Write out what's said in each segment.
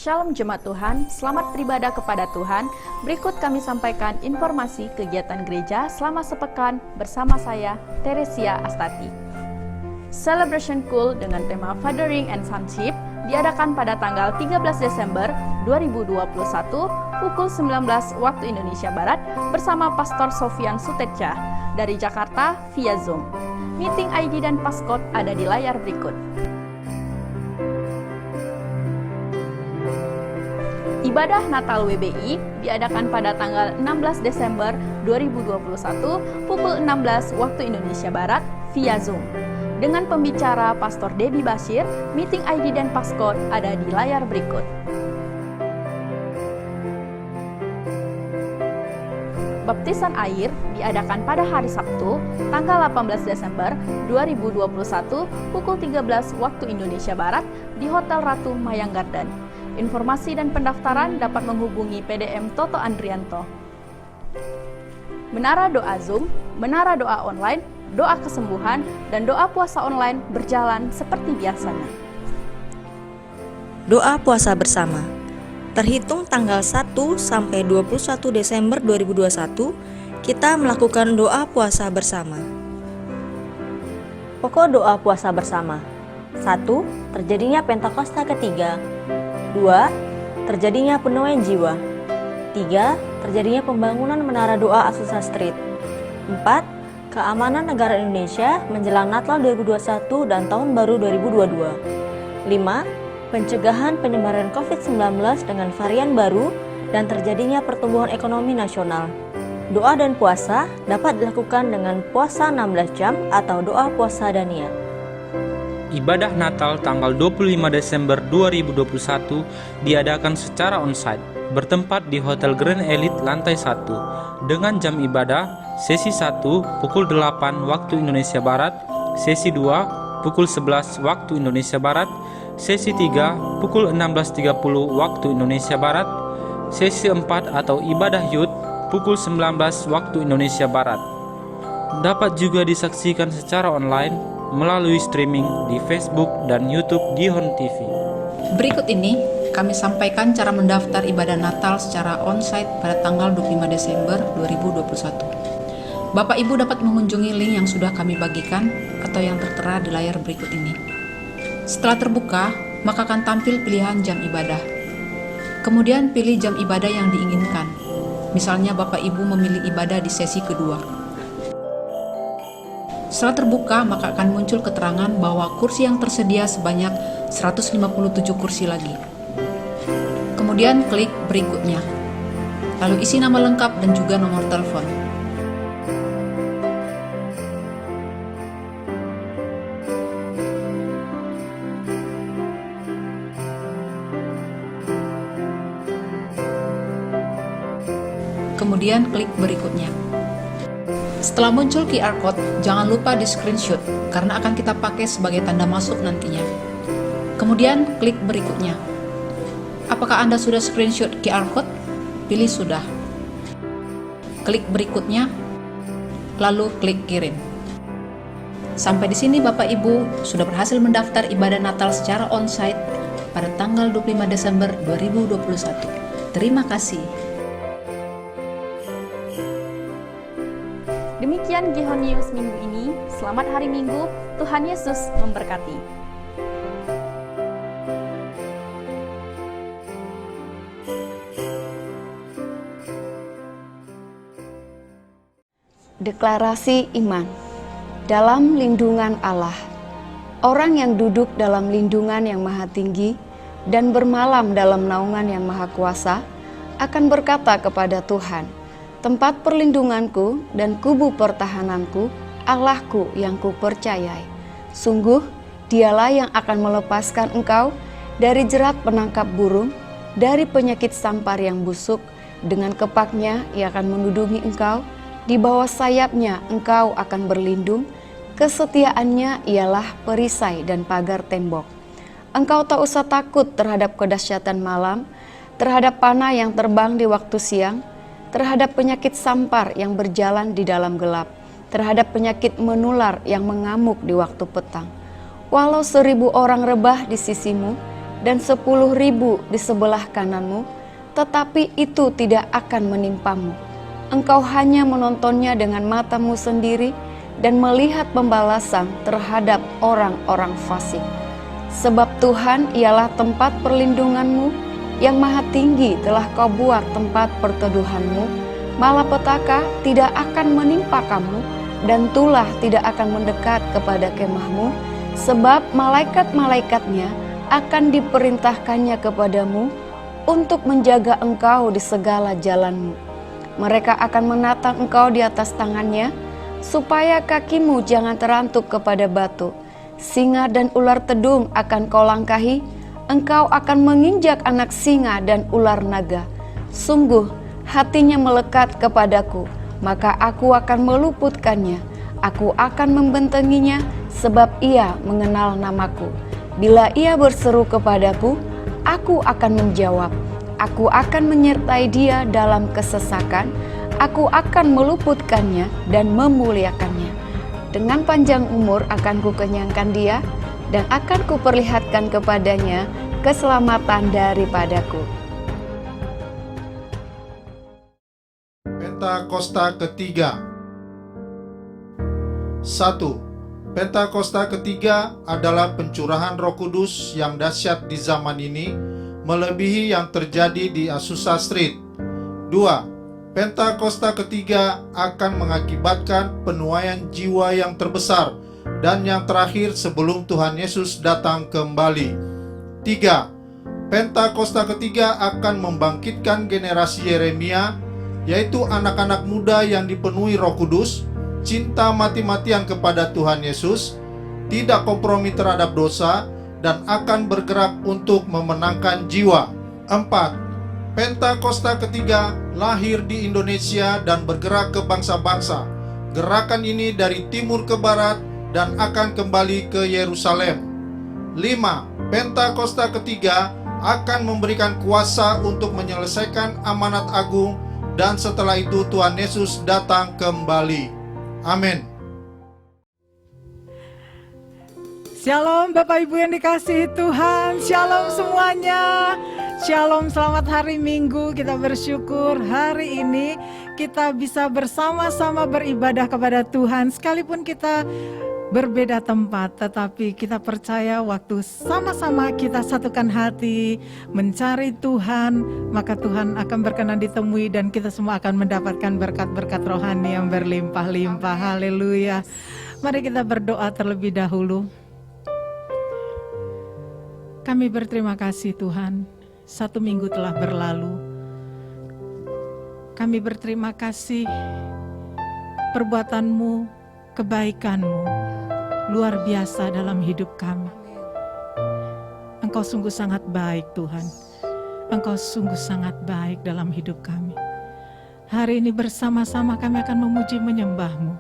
Shalom Jemaat Tuhan, selamat beribadah kepada Tuhan. Berikut kami sampaikan informasi kegiatan gereja selama sepekan bersama saya, Teresia Astati. Celebration Cool dengan tema Fathering and Sonship diadakan pada tanggal 13 Desember 2021 pukul 19 waktu Indonesia Barat bersama Pastor Sofian Sutecha dari Jakarta via Zoom. Meeting ID dan passcode ada di layar berikut. Ibadah Natal WBI diadakan pada tanggal 16 Desember 2021 pukul 16 waktu Indonesia Barat via Zoom. Dengan pembicara Pastor Debbie Bashir, meeting ID dan passcode ada di layar berikut. Baptisan air diadakan pada hari Sabtu, tanggal 18 Desember 2021 pukul 13 waktu Indonesia Barat di Hotel Ratu Mayang Garden. Informasi dan pendaftaran dapat menghubungi PDM Toto Andrianto. Menara doa Zoom, menara doa online, doa kesembuhan, dan doa puasa online berjalan seperti biasanya. Doa puasa bersama. Terhitung tanggal 1 sampai 21 Desember 2021, kita melakukan doa puasa bersama. Pokok doa puasa bersama. 1. Terjadinya Pentakosta ketiga. 2. Terjadinya penuaian jiwa. 3. Terjadinya pembangunan menara doa Azusa Street. 4. Keamanan negara Indonesia menjelang Natal 2021 dan Tahun Baru 2022. 5. Pencegahan penyebaran COVID-19 dengan varian baru dan terjadinya pertumbuhan ekonomi nasional. Doa dan puasa dapat dilakukan dengan puasa 16 jam atau doa puasa Daniel. Ibadah Natal tanggal 25 Desember 2021 diadakan secara onsite, bertempat di Hotel Grand Elite lantai 1, dengan jam ibadah, sesi 1 pukul 8 waktu Indonesia Barat, sesi 2 pukul 11 waktu Indonesia Barat, sesi 3 pukul 16.30 waktu Indonesia Barat, sesi 4 atau ibadah Youth pukul 19 waktu Indonesia Barat. Dapat juga disaksikan secara online melalui streaming di Facebook dan YouTube Gihon TV. Berikut ini kami sampaikan cara mendaftar ibadah Natal secara onsite pada tanggal 25 Desember 2021. Bapak Ibu dapat mengunjungi link yang sudah kami bagikan atau yang tertera di layar berikut ini. Setelah terbuka, maka akan tampil pilihan jam ibadah. Kemudian pilih jam ibadah yang diinginkan. Misalnya Bapak Ibu memilih ibadah di sesi kedua. Setelah terbuka, maka akan muncul keterangan bahwa kursi yang tersedia sebanyak 157 kursi lagi. Kemudian klik berikutnya. Lalu isi nama lengkap dan juga nomor telepon. Kemudian klik berikutnya. Setelah muncul QR Code, jangan lupa di screenshot karena akan kita pakai sebagai tanda masuk nantinya. Kemudian klik berikutnya. Apakah Anda sudah screenshot QR Code? Pilih sudah. Klik berikutnya, lalu klik kirim. Sampai di sini Bapak Ibu sudah berhasil mendaftar ibadah Natal secara onsite pada tanggal 25 Desember 2021. Terima kasih. Demikian Gihon News minggu ini. Selamat hari Minggu. Tuhan Yesus memberkati. Deklarasi iman. Dalam lindungan Allah. Orang yang duduk dalam lindungan yang maha tinggi dan bermalam dalam naungan yang maha kuasa akan berkata kepada Tuhan, tempat perlindunganku dan kubu pertahananku, Allahku yang kupercayai. Sungguh, dialah yang akan melepaskan engkau dari jerat penangkap burung, dari penyakit sampar yang busuk. Dengan kepaknya ia akan menudungi engkau, di bawah sayapnya engkau akan berlindung. Kesetiaannya ialah perisai dan pagar tembok. Engkau tak usah takut terhadap kedahsyatan malam, terhadap panah yang terbang di waktu siang, terhadap penyakit sampar yang berjalan di dalam gelap, terhadap penyakit menular yang mengamuk di waktu petang. Walau 1000 orang rebah di sisimu dan 10.000 di sebelah kananmu, tetapi itu tidak akan menimpamu. Engkau hanya menontonnya dengan matamu sendiri dan melihat pembalasan terhadap orang-orang fasik. Sebab Tuhan ialah tempat perlindunganmu, yang maha tinggi telah kau buat tempat perteduhanmu. Malapetaka tidak akan menimpa kamu, dan tulah tidak akan mendekat kepada kemahmu, sebab malaikat-malaikatnya akan diperintahkannya kepadamu untuk menjaga engkau di segala jalanmu. Mereka akan menatang engkau di atas tangannya, supaya kakimu jangan terantuk kepada batu. Singa dan ular tedung akan kau langkahi, engkau akan menginjak anak singa dan ular naga. Sungguh hatinya melekat kepadaku, maka aku akan meluputkannya. Aku akan membentenginya, sebab ia mengenal namaku. Bila ia berseru kepadaku, aku akan menjawab. Aku akan menyertai dia dalam kesesakan. Aku akan meluputkannya dan memuliakannya. Dengan panjang umur akan kukenyangkan dia, dan akan kuperlihatkan kepadanya keselamatan daripadaku. Pentakosta ketiga. 1. Pentakosta ketiga adalah pencurahan Roh Kudus yang dahsyat di zaman ini, melebihi yang terjadi di Azusa Street. 2. Pentakosta ketiga akan mengakibatkan penuaian jiwa yang terbesar dan yang terakhir sebelum Tuhan Yesus datang kembali. 3. Pentakosta ketiga akan membangkitkan generasi Yeremia, yaitu anak-anak muda yang dipenuhi Roh Kudus, cinta mati-matian kepada Tuhan Yesus, tidak kompromi terhadap dosa, dan akan bergerak untuk memenangkan jiwa. 4. Pentakosta ketiga lahir di Indonesia dan bergerak ke bangsa-bangsa. Gerakan ini dari timur ke barat dan akan kembali ke Yerusalem. 5. Pentakosta ketiga akan memberikan kuasa untuk menyelesaikan amanat agung, dan setelah itu Tuhan Yesus datang kembali. Amin. Shalom Bapak Ibu yang dikasihi Tuhan, shalom semuanya. Shalom, selamat hari Minggu. Kita bersyukur hari ini kita bisa bersama-sama beribadah kepada Tuhan. Sekalipun kita berbeda tempat, tetapi kita percaya waktu sama-sama kita satukan hati mencari Tuhan, maka Tuhan akan berkenan ditemui dan kita semua akan mendapatkan berkat-berkat rohani yang berlimpah-limpah. Haleluya. Mari kita berdoa terlebih dahulu. Kami berterima kasih Tuhan, 1 minggu telah berlalu. Kami berterima kasih perbuatan-Mu, kebaikan-Mu luar biasa dalam hidup kami. Engkau sungguh sangat baik Tuhan. Engkau sungguh sangat baik dalam hidup kami. Hari ini bersama-sama kami akan memuji menyembah-Mu.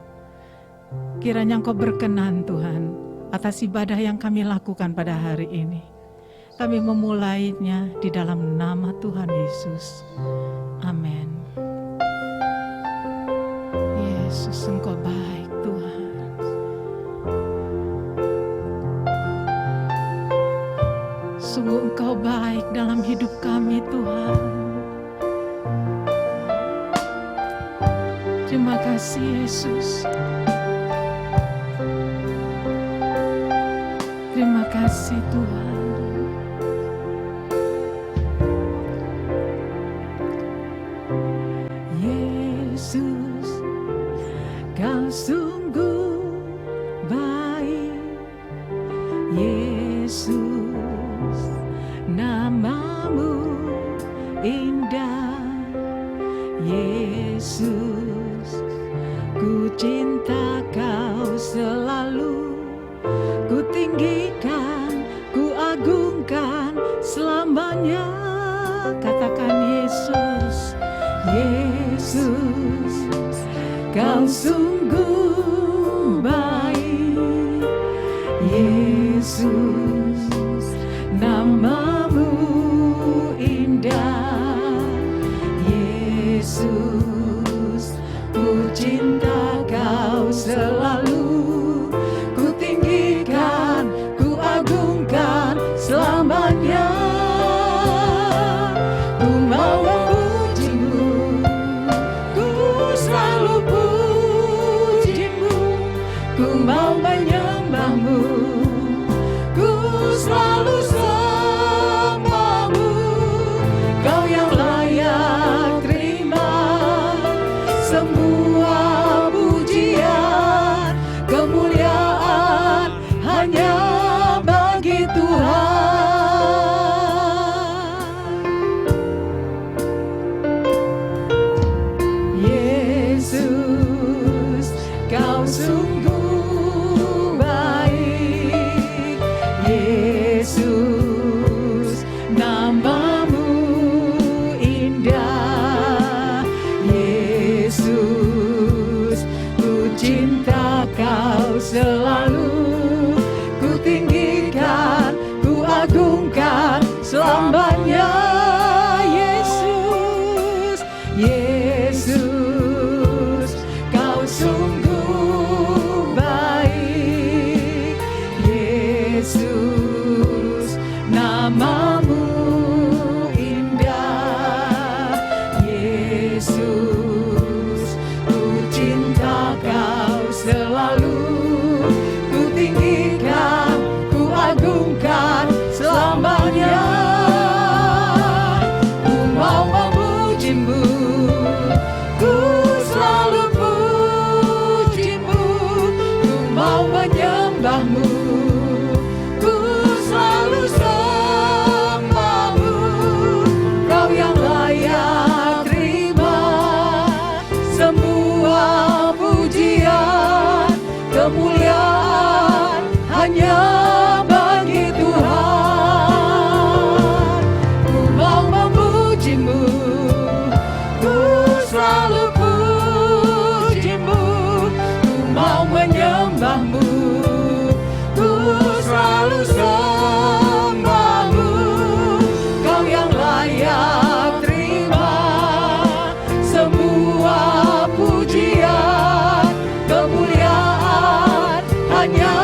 Kiranya Engkau berkenan Tuhan atas ibadah yang kami lakukan pada hari ini. Kami memulainya di dalam nama Tuhan Yesus. Amin. Yesus, Engkau baik Tuhan. Sungguh Engkau baik dalam hidup kami Tuhan. Terima kasih Yesus. Terima kasih Tuhan. Yesus, Kau sungguh baik. Yesus, nama-Mu indah. Yesus, ku cinta Kau selalu. Ku tinggikan, ku agungkan selamanya. Katakan Yesus. Yesus, Kau sungguh baik. Yesus, nama-Mu indah. Yesus, ku cinta Kau selalu. Ku tinggikan, ku agungkan selamanya. mau menyembahmu, ku selalu sembahmu. Kau yang layak terima semua pujian, kemuliaan hanya bagi Tuhan. Yesus, kau sungguh baik. Yesus, namamu indah. Yesus, ku cinta kau selalu. Ku tinggikan, ku agungkan selamanya. Yesus, Yesus, kau sungguh baik. Yesus, namamu indah. Yesus, ku cinta kau selalu. Ku tinggikan, ku agungkan selamanya. Ku mau memujimu, ku selalu pujimu. Ku mau menyembahmu, ku selalu sembahmu. Kau yang layak terima semua pujian, kemuliaan hanya bagi Tuhan. Ku mau memujimu, ku selalu pujimu. Ku mau menyembahmu, ku selalu sembahmu. Kau yang layak terima semua pujian, kemuliaan hanya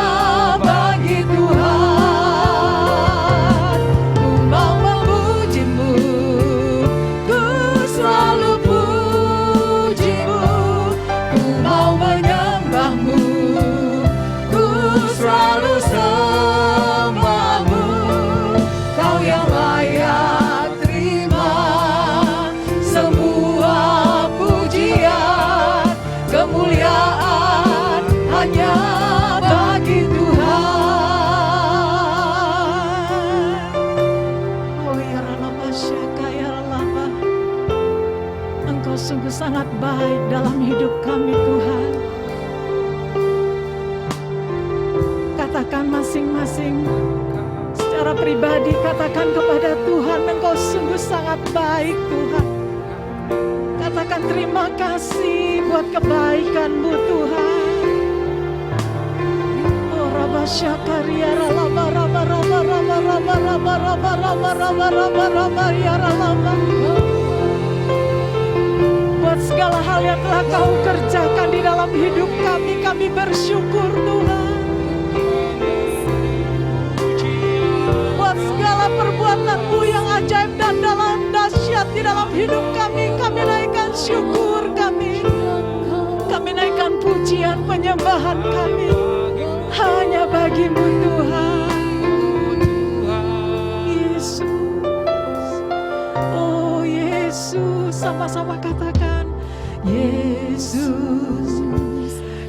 bagi Tuhan. Ku mau memujimu, ku selalu pujimu. Ku mau menyembahmu, ku selalu sembahmu. Kau yang layak terima semua pujian, kemuliaan hanya bagi Tuhan. Oh ya Rama Syaka ya Rama, Engkau sungguh sangat baik dalam hidup kami Tuhan. Katakan masing-masing secara pribadi, katakan kepada Tuhan, Engkau sungguh sangat baik Tuhan. Katakan terima kasih buat kebaikan-Mu Tuhan. Oh Rama Syakaria Rama Rama Rama Rama Rama Rama Rama Rama Rama Rama Rama ya Rama. Buat segala hal yang telah Kau kerjakan di dalam hidup kami bersyukur Tuhan. Buat segala perbuatan-Mu yang ajaib dan dahsyat di dalam hidup kami naikkan syukur kami. Kami naikkan pujian penyembahan kami hanya bagi-Mu Tuhan. Yesus, oh Yesus, sama-sama katakan, Yesus,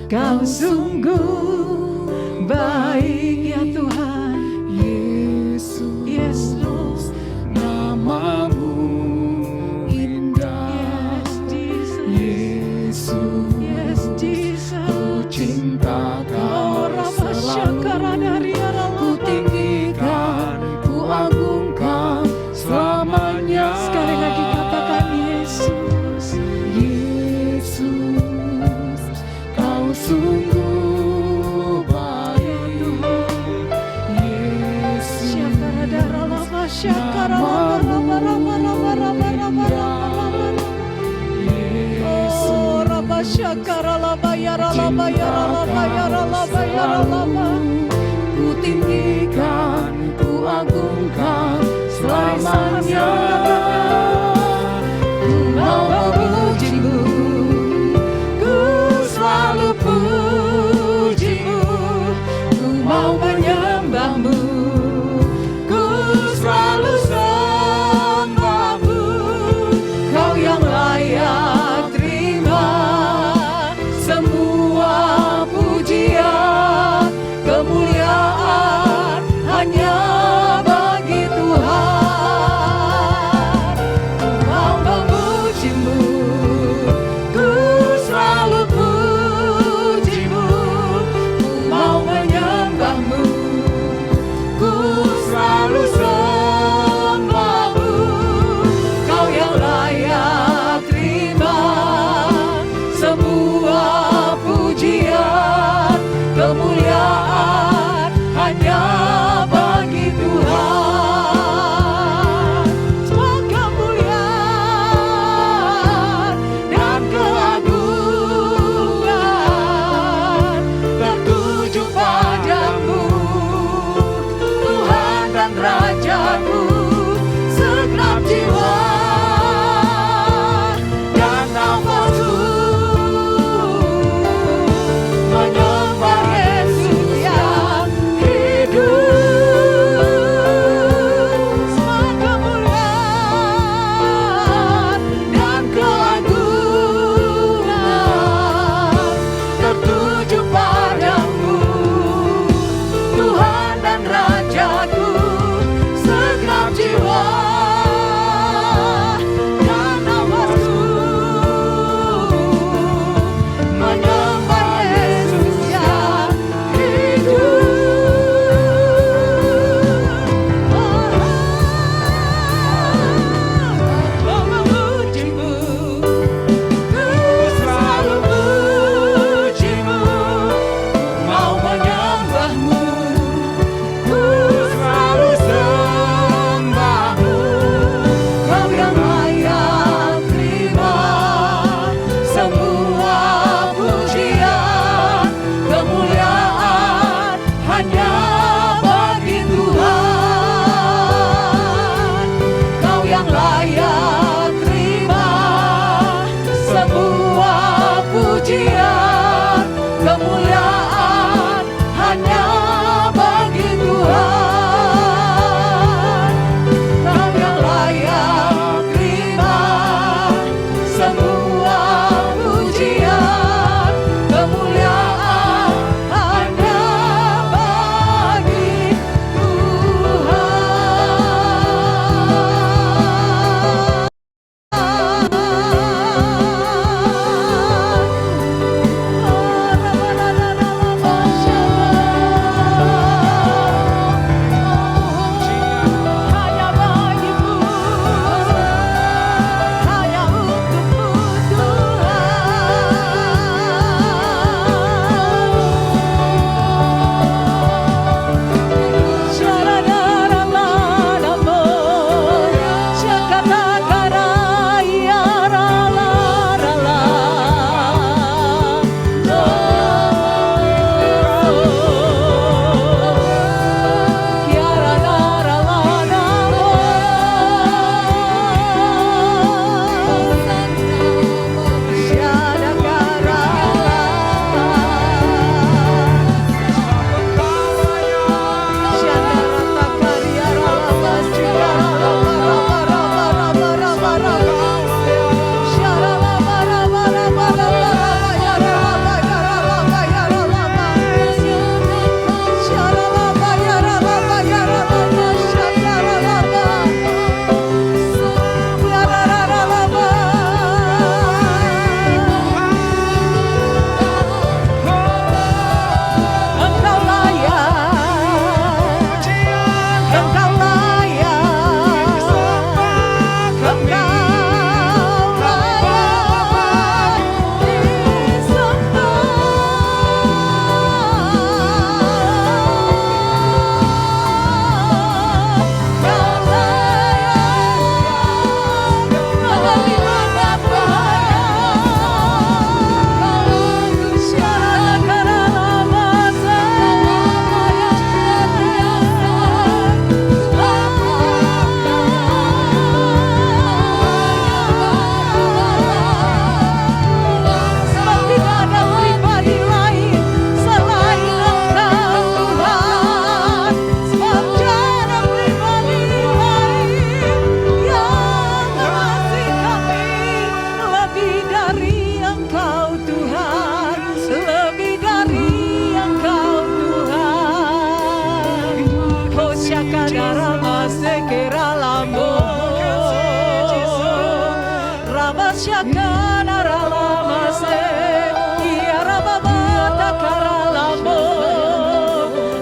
Kau sungguh baik ya Tuhan. Yesus, Yesus, namamu indah. Yes, Jesus, yes, Jesus, ku cinta Kau selalu. Ku tinggikan, ku agungkan selamanya. Sekali lagi katakan Yesus, Yesus, Kau sungguh baik. Yesus, syakara lama rama oh rama syakara lama ya rama ya rama ya rama ya rama. Ku tinggikan, ku agungkan selamanya. Ku mau memujimu, ku selalu pujimu. Kadarama sekera lambo Rabashakana ralamase Iarababata karalambo.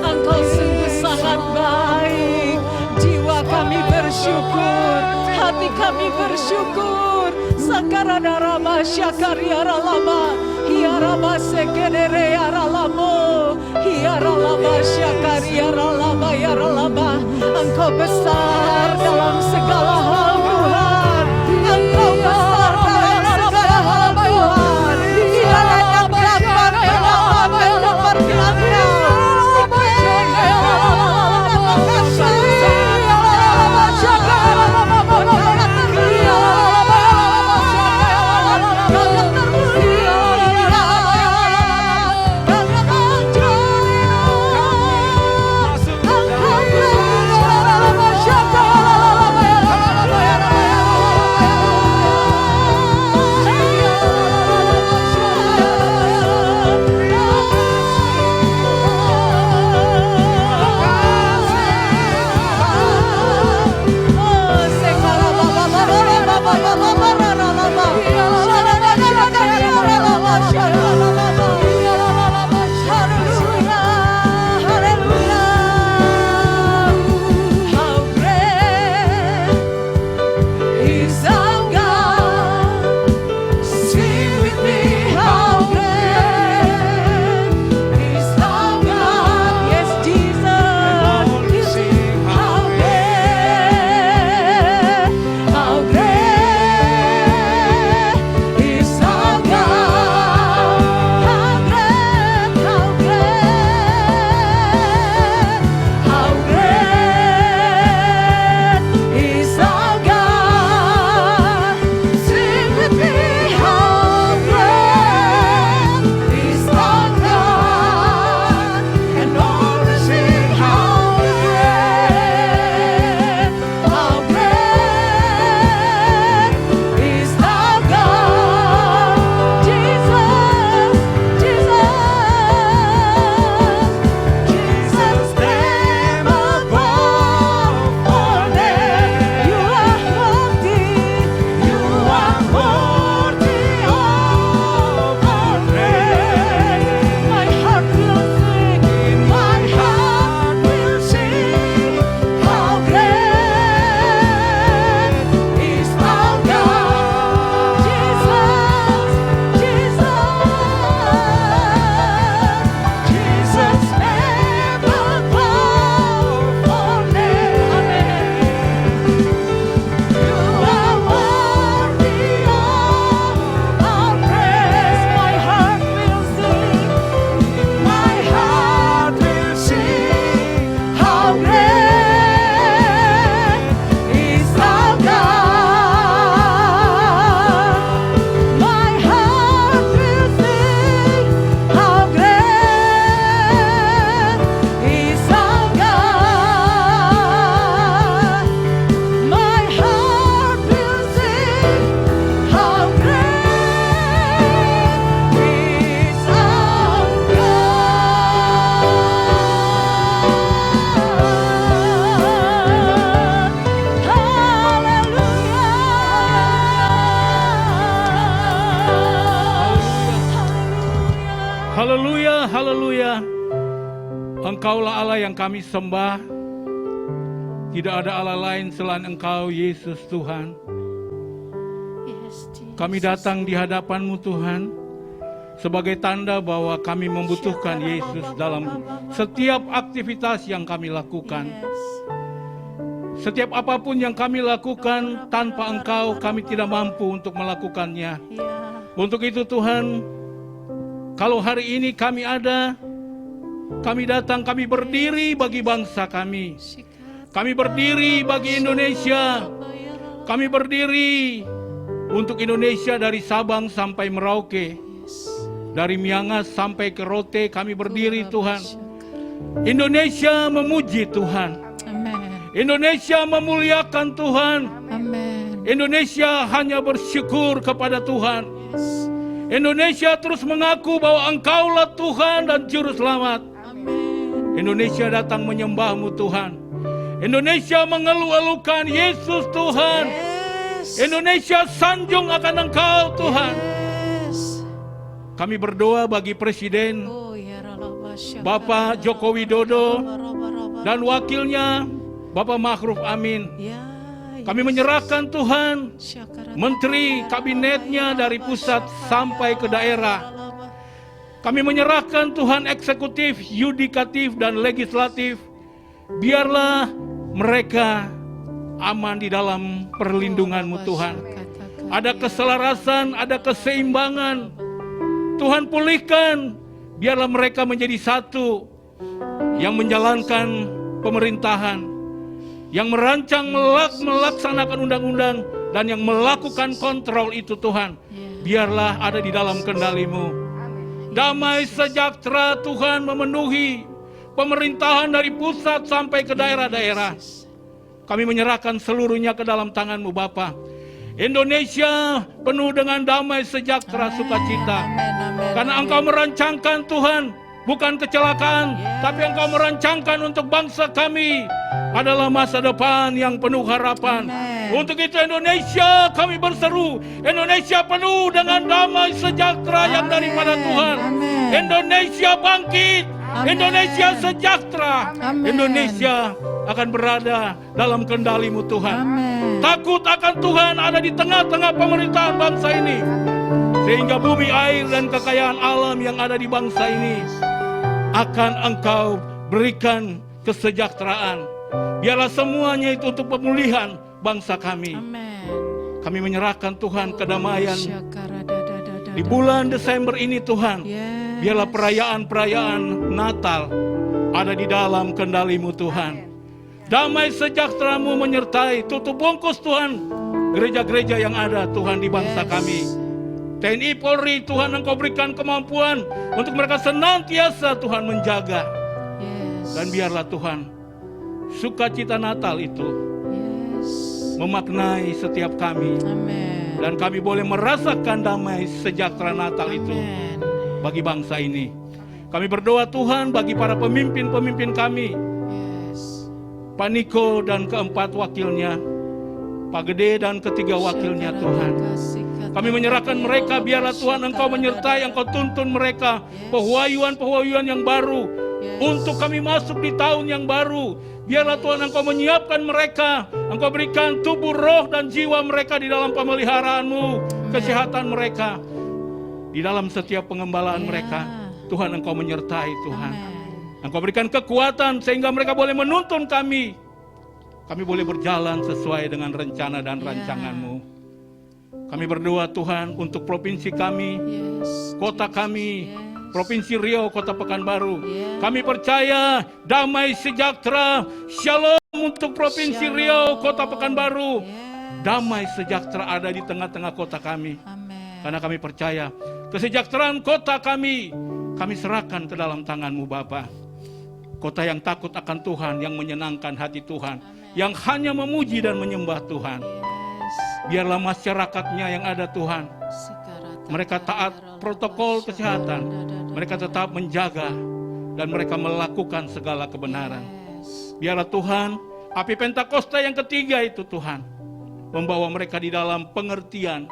Engkau sungguh sangat baik. Jiwa kami bersyukur, hati kami bersyukur. Sakarana rama syakaria ralama Hiarama sekenere yaralamo Hiaralama syakaria ralama yaralama. Engkau besar dalam segala hal Tuhan. Engkau besar dalam segala hal Tuhan. Tiada yang dapat menyamakan kepergianmu. Haleluya, haleluya. Engkaulah Allah yang kami sembah. Tidak ada Allah lain selain Engkau, Yesus Tuhan. Kami datang di hadapan-Mu Tuhan sebagai tanda bahwa kami membutuhkan Yesus dalam setiap aktivitas yang kami lakukan. Setiap apapun yang kami lakukan, tanpa Engkau kami tidak mampu untuk melakukannya. Untuk itu Tuhan, kalau hari ini kami ada, kami datang, kami berdiri bagi bangsa kami. Kami berdiri bagi Indonesia. Kami berdiri untuk Indonesia dari Sabang sampai Merauke. Dari Miangas sampai ke Rote kami berdiri Tuhan. Indonesia memuji Tuhan. Indonesia memuliakan Tuhan. Indonesia hanya bersyukur kepada Tuhan. Indonesia terus mengaku bahwa Engkaulah Tuhan dan Juru Selamat. Indonesia datang menyembah-Mu Tuhan. Indonesia mengeluh-elukan Yesus Tuhan. Indonesia sanjung akan Engkau Tuhan. Kami berdoa bagi Presiden Bapak Joko Widodo dan wakilnya Bapak Ma'ruf Amin. Kami menyerahkan Tuhan menteri kabinetnya dari pusat sampai ke daerah. Kami menyerahkan Tuhan eksekutif, yudikatif, dan legislatif. Biarlah mereka aman di dalam perlindungan-Mu Tuhan. Ada keselarasan, ada keseimbangan. Tuhan pulihkan, biarlah mereka menjadi satu yang menjalankan pemerintahan, yang merancang melaksanakan undang-undang, dan yang melakukan kontrol itu Tuhan. Biarlah ada di dalam kendali-Mu. Damai sejahtera Tuhan memenuhi pemerintahan dari pusat sampai ke daerah-daerah. Kami menyerahkan seluruhnya ke dalam tangan-Mu Bapa. Indonesia penuh dengan damai sejahtera sukacita. Karena Engkau merancangkan Tuhan, bukan kecelakaan, tapi Engkau merancangkan untuk bangsa kami adalah masa depan yang penuh harapan. Untuk itu Indonesia kami berseru, Indonesia penuh dengan damai sejahtera yang daripada Tuhan. Indonesia bangkit, Indonesia sejahtera. Indonesia akan berada dalam kendali-Mu Tuhan. Takut akan Tuhan ada di tengah-tengah pemerintahan bangsa ini, sehingga bumi, air, dan kekayaan alam yang ada di bangsa ini akan Engkau berikan kesejahteraan. Biarlah semuanya itu untuk pemulihan bangsa kami. Kami menyerahkan Tuhan kedamaian di bulan Desember ini Tuhan. Biarlah perayaan-perayaan Natal ada di dalam kendali-Mu Tuhan. Damai sejahtera-Mu menyertai, tutup bungkus Tuhan gereja-gereja yang ada Tuhan di bangsa kami. TNI Polri Tuhan Engkau berikan kemampuan untuk mereka senantiasa Tuhan menjaga. Dan biarlah Tuhan sukacita Natal itu memaknai setiap kami. Dan kami boleh merasakan damai sejahtera Natal itu bagi bangsa ini. Kami berdoa Tuhan bagi para pemimpin-pemimpin kami, Pak Niko dan keempat wakilnya, Pak Gede dan ketiga wakilnya Tuhan. Kami menyerahkan mereka, biarlah Tuhan Engkau menyertai, Engkau tuntun mereka pewahyuan-pewahyuan yang baru untuk kami masuk di tahun yang baru. Biarlah Tuhan Engkau menyiapkan mereka, Engkau berikan tubuh, roh, dan jiwa mereka di dalam pemeliharaan-Mu, kesehatan mereka, di dalam setiap pengembalaan mereka. Tuhan Engkau menyertai Tuhan. Engkau berikan kekuatan sehingga mereka boleh menuntun kami. Kami boleh berjalan sesuai dengan rencana dan rancangan-Mu. Kami berdoa Tuhan untuk provinsi kami, kota kami, Provinsi Riau, Kota Pekanbaru. Kami percaya damai sejahtera, shalom untuk Provinsi Riau, Kota Pekanbaru. Damai sejahtera ada di tengah-tengah kota kami. Karena kami percaya kesejahteraan kota kami serahkan ke dalam tangan-Mu Bapa. Kota yang takut akan Tuhan, yang menyenangkan hati Tuhan, yang hanya memuji dan menyembah Tuhan. Biarlah masyarakatnya yang ada Tuhan, mereka taat protokol kesehatan, mereka tetap menjaga dan mereka melakukan segala kebenaran. Biarlah Tuhan, api Pentakosta yang ketiga itu Tuhan, membawa mereka di dalam pengertian,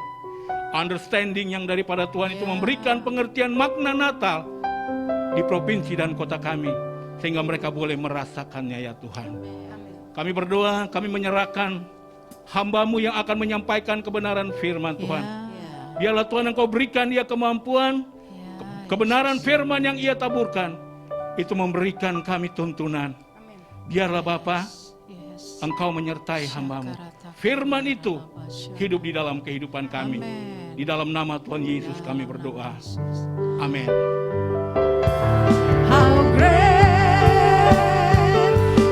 understanding yang daripada Tuhan itu memberikan pengertian makna Natal di provinsi dan kota kami, sehingga mereka boleh merasakannya ya Tuhan. Kami berdoa, kami menyerahkan hamba-Mu yang akan menyampaikan kebenaran firman Tuhan. Biarlah Tuhan Engkau berikan dia kemampuan, kebenaran firman yang ia taburkan, itu memberikan kami tuntunan. Biarlah Bapa, Engkau menyertai hamba-Mu. Firman itu hidup di dalam kehidupan kami. Di dalam nama Tuhan Yesus kami berdoa. Amin. How great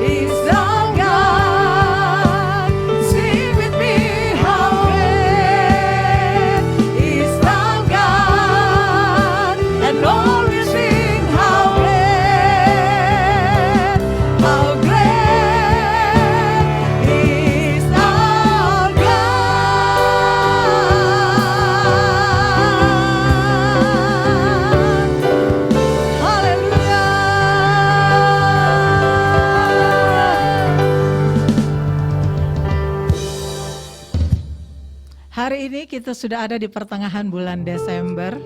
is our God? Sing with me, how great is our God? And all we sing, how great is our God? kita sudah ada di pertengahan bulan Desember.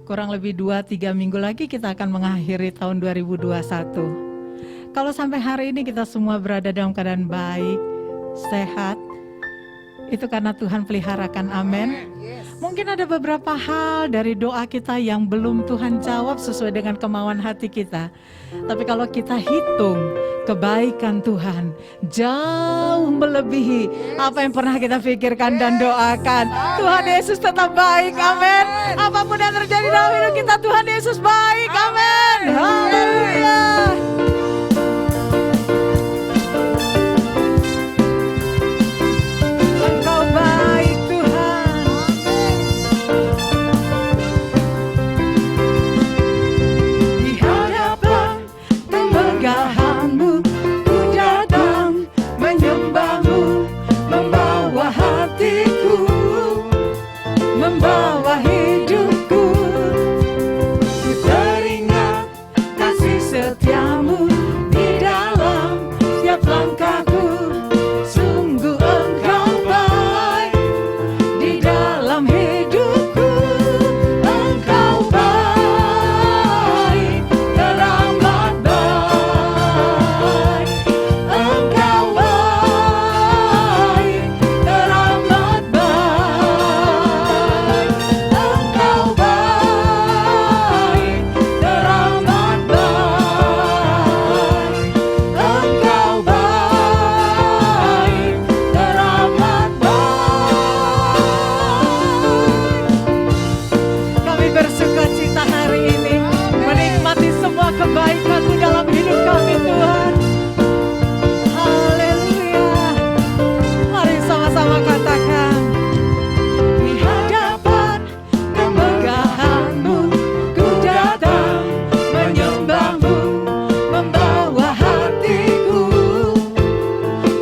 Kurang lebih 2-3 minggu lagi kita akan mengakhiri tahun 2021. Kalau sampai hari ini kita semua berada dalam keadaan baik, sehat, itu karena Tuhan peliharakan, amin. Mungkin ada beberapa hal dari doa kita yang belum Tuhan jawab sesuai dengan kemauan hati kita. Tapi kalau kita hitung kebaikan Tuhan jauh melebihi apa yang pernah kita pikirkan dan doakan. Tuhan Yesus tetap baik, amin. Apapun yang terjadi dalam hidup kita, Tuhan Yesus baik, amin. Haleluya. Engkau baik Tuhan. Di hadapan kemegahan-Mu ku datang menyembah-Mu, membawa hatiku, membawa hidupku. Ku teringat kasih setia-Mu di dalam setiap langkahku. Sungguh Engkau baik di dalam hidupku. Engkau baik, teramat baik. Engkau baik, teramat baik. Engkau baik, teramat baik. Engkau baik, teramat baik. Kami bersuka cita hari ini menikmati semua kebaikan-Mu dalam hidup kami, Tuhan. Haleluya. Mari sama-sama katakan. Di hadapan kemegahan-Mu ku datang menyembah-Mu, membawa hatiku,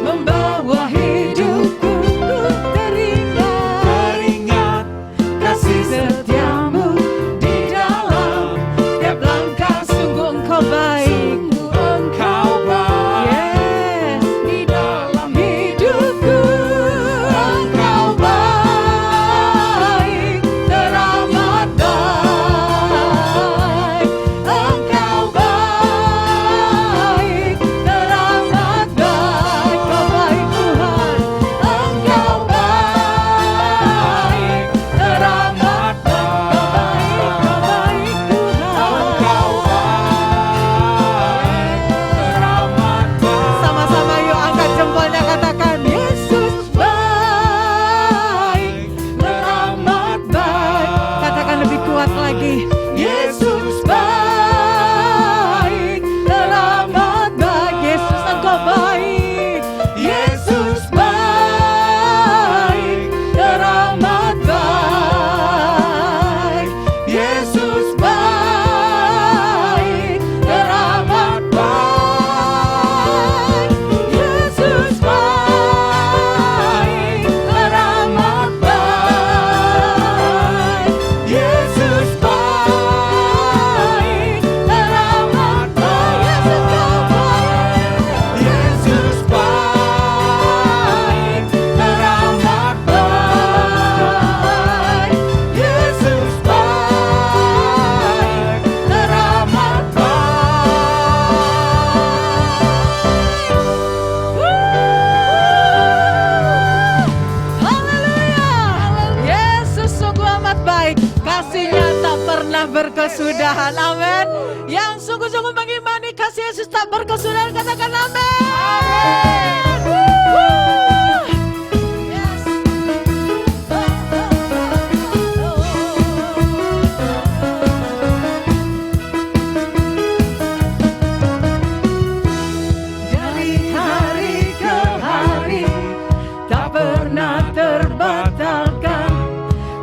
membawa hidupku. Ku teringat kasih setia-Mu di dalam setiap langkah. Sungguh Engkau baik, Engkau baik, yes, di dalam hidupku. Engkau baik, teramat baik. Engkau baik, teramat baik. Kau baik Tuhan. Engkau baik, teramat baik. Kau baik Tuhan. Sama-sama yuk angkat jempolnya, katakan Yesus baik, teramat baik. Katakan lebih kuat lagi. Yesus baik, teramat baik. Yesus Engkau baik. Yesus baik, teramat baik. Yesus baik, teramat baik. Yesus baik, teramat baik. Yesus baik, teramat baik. Yesus baik, teramat baik. Yesus baik, teramat baik. Haleluya. Yesus sungguh amat baik. Kasih-Nya tak pernah berkesudahan. Amin. Yang sungguh-sungguh mengimani kasih Yesus tak berkesudahan, katakan amin. Yes. Dari hari ke hari tak pernah terbatalkan,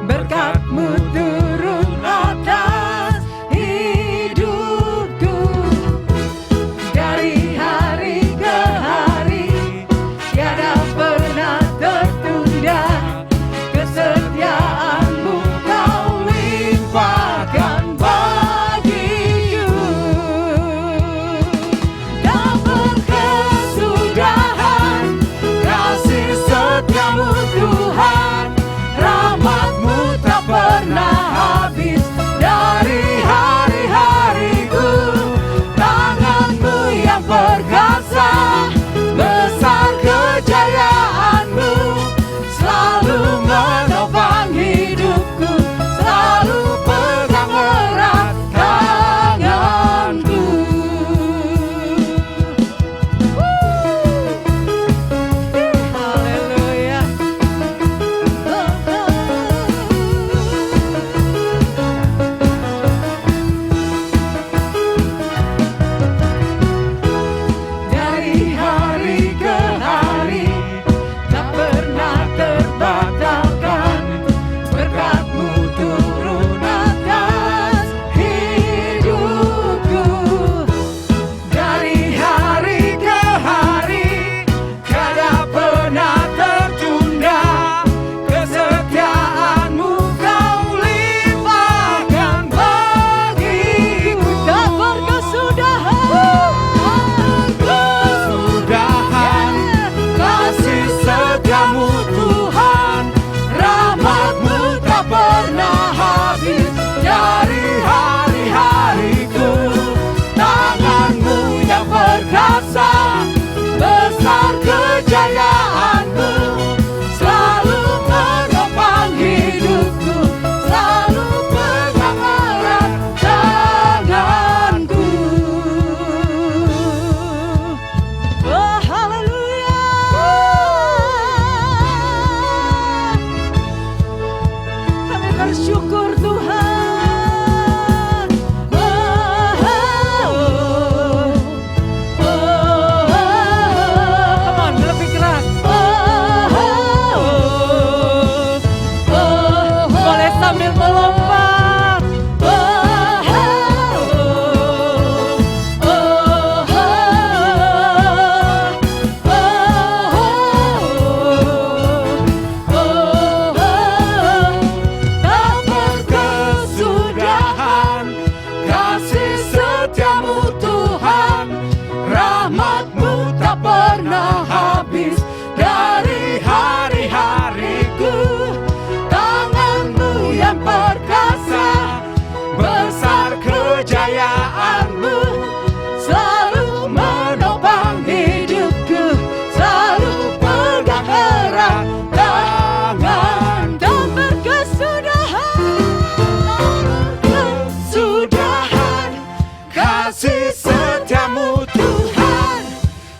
berkat-Mu turun atas hidupku. Dari hari ke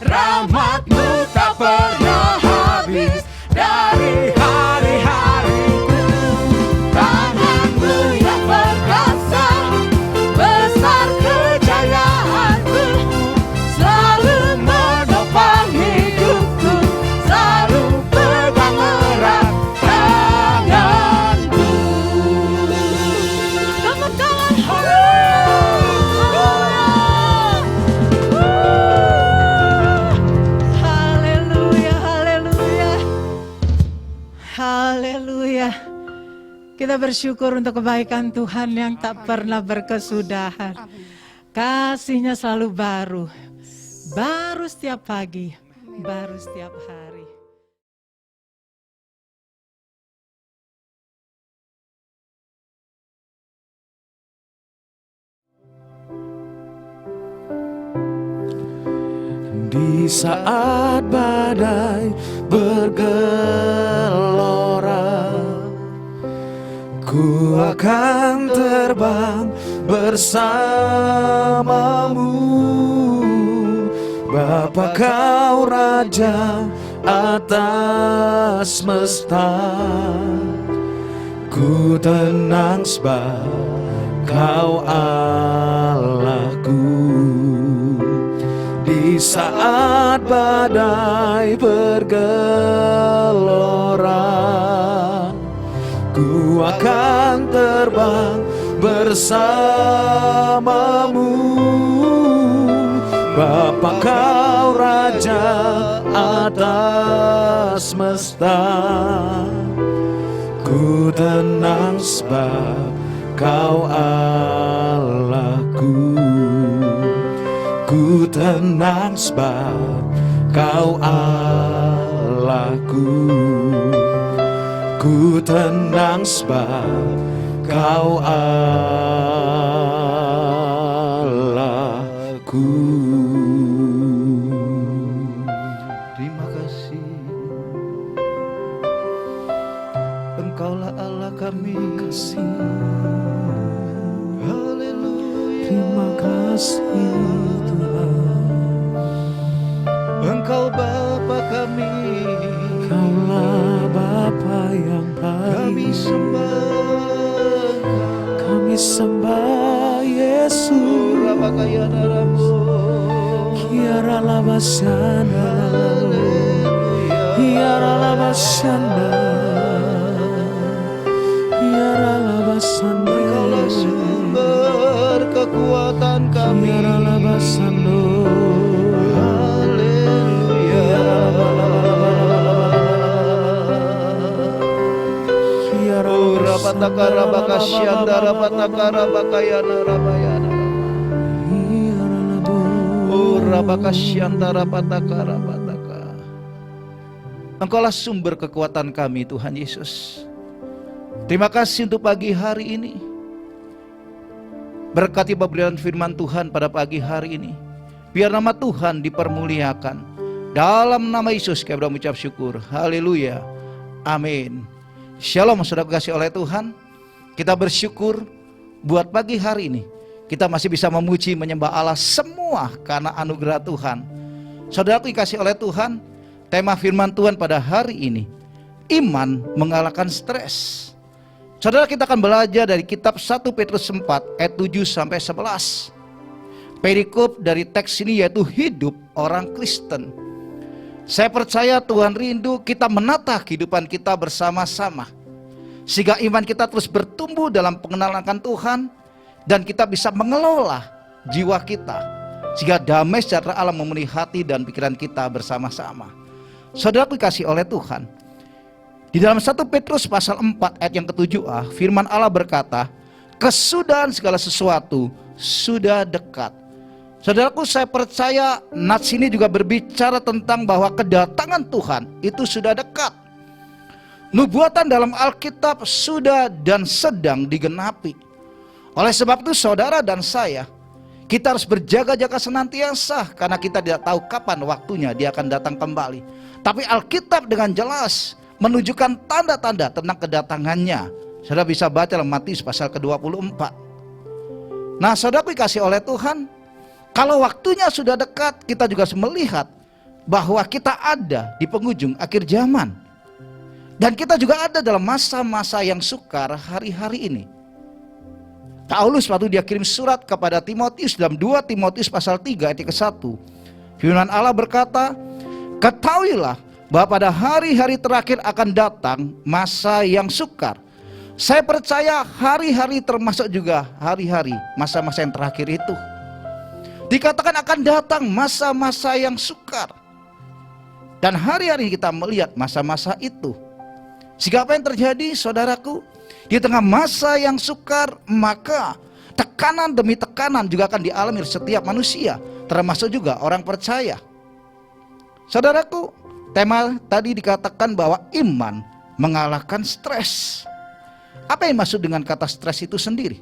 Rahmat-Mu tak pernah habis dari hari-hariku. Tangan-Mu yang perkasa, besar kejayaanmu, selalu menopang hidupku, selalu pegang erat tanganmu. Tepuk tangan, Haleluya, haleluya. Haleluya. Kita bersyukur untuk kebaikan Tuhan yang tak pernah berkesudahan. Kasih-Nya selalu baru. Baru setiap pagi, baru setiap hari. Di saat badai bergelora, ku akan terbang bersamamu. Bapa Kau Raja atas semesta, ku tenang sebab Kau Allahku. Di saat badai bergelora, ku akan terbang bersamamu. Bapa Kau Raja atas semesta, ku tenang sebab Kau Allahku. Ku tenang sebab Kau Allahku. Ku tenang sebab Kau Allahku. Terima kasih, Engkaulah Allah kami. Haleluya. Terima kasih Engkau Bapa kami, Kaulah Bapa yang baik. Kami sembah Yesus. Kiara labasana, kiara labasana, kiara labasana. Engkaulah sumber kekuatan kami. Kiara labasana. Rapatakara bakasyandara patakara bakayana rabayana. Oh rabakasyandara patakara pataka. Engkaulah sumber kekuatan kami Tuhan Yesus. Terima kasih untuk pagi hari ini. Berkati pemberian firman Tuhan pada pagi hari ini. Biar nama Tuhan dipermuliakan. Dalam nama Yesus kami mengucap syukur. Haleluya. Amin. Shalom saudara kasih oleh Tuhan. Kita bersyukur buat pagi hari ini kita masih bisa memuji menyembah Allah semua karena anugerah Tuhan. Saudaraku dikasih oleh Tuhan, tema firman Tuhan pada hari ini, iman mengalahkan stres. Saudara, kita akan belajar dari kitab 1 Petrus 4 ayat 7 sampai 11. Perikop dari teks ini yaitu hidup orang Kristen. Saya percaya Tuhan rindu kita menata kehidupan kita bersama-sama, sehingga iman kita terus bertumbuh dalam pengenalan akan Tuhan, dan kita bisa mengelola jiwa kita, sehingga damai sejahtera Allah memenuhi hati dan pikiran kita bersama-sama. Saudara dikasih oleh Tuhan, di dalam 1 Petrus pasal 4 ayat yang ke-7a, firman Allah berkata, kesudahan segala sesuatu sudah dekat. Saudaraku, saya percaya nats ini juga berbicara tentang bahwa kedatangan Tuhan itu sudah dekat. Nubuatan dalam Alkitab sudah dan sedang digenapi. Oleh sebab itu saudara dan saya, kita harus berjaga-jaga senantiasa, karena kita tidak tahu kapan waktunya dia akan datang kembali. Tapi Alkitab dengan jelas menunjukkan tanda-tanda tentang kedatangannya. Saudara bisa baca dalam Matius pasal ke-24. Nah saudara dikasih oleh Tuhan, kalau waktunya sudah dekat, kita juga harus melihat bahwa kita ada di penghujung akhir zaman. Dan kita juga ada dalam masa-masa yang sukar hari-hari ini. Paulus waktu dia kirim surat kepada Timotius dalam 2 Timotius pasal 3 ayat ke-1. Firman Allah berkata, ketahuilah bahwa pada hari-hari terakhir akan datang masa yang sukar. Saya percaya hari-hari termasuk juga hari-hari masa-masa yang terakhir itu. Dikatakan akan datang masa-masa yang sukar. Dan hari-hari kita melihat masa-masa itu. Sehingga apa yang terjadi saudaraku? Di tengah masa yang sukar, maka tekanan demi tekanan juga akan dialami setiap manusia, termasuk juga orang percaya. Saudaraku, tema tadi dikatakan bahwa iman mengalahkan stres. Apa yang maksud dengan kata stres itu sendiri?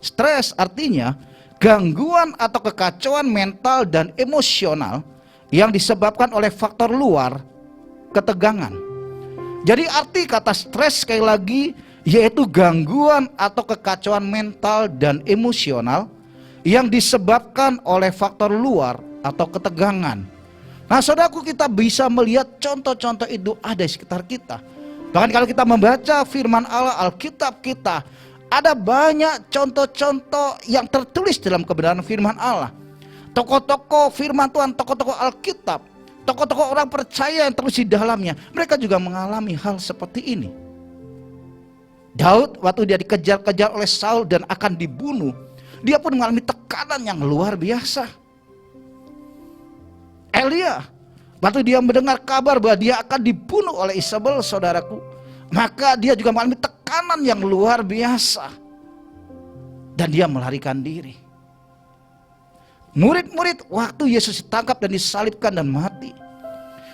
Stres artinya gangguan atau kekacauan mental dan emosional yang disebabkan oleh faktor luar, ketegangan. Jadi arti kata stres sekali lagi yaitu gangguan atau kekacauan mental dan emosional yang disebabkan oleh faktor luar atau ketegangan. Nah saudaraku, kita bisa melihat contoh-contoh itu ada di sekitar kita. Bahkan kalau kita membaca firman Allah, Alkitab kita, ada banyak contoh-contoh yang tertulis dalam kebenaran firman Allah. Tokoh-tokoh firman Tuhan, tokoh-tokoh Alkitab, tokoh-tokoh orang percaya yang tertulis di dalamnya, mereka juga mengalami hal seperti ini. Daud waktu dia dikejar-kejar oleh Saul dan akan dibunuh, dia pun mengalami tekanan yang luar biasa. Elia waktu dia mendengar kabar bahwa dia akan dibunuh oleh Isabel, saudaraku, maka dia juga mengalami tekanan yang luar biasa. Dan dia melarikan diri. Murid-murid waktu Yesus ditangkap dan disalibkan dan mati,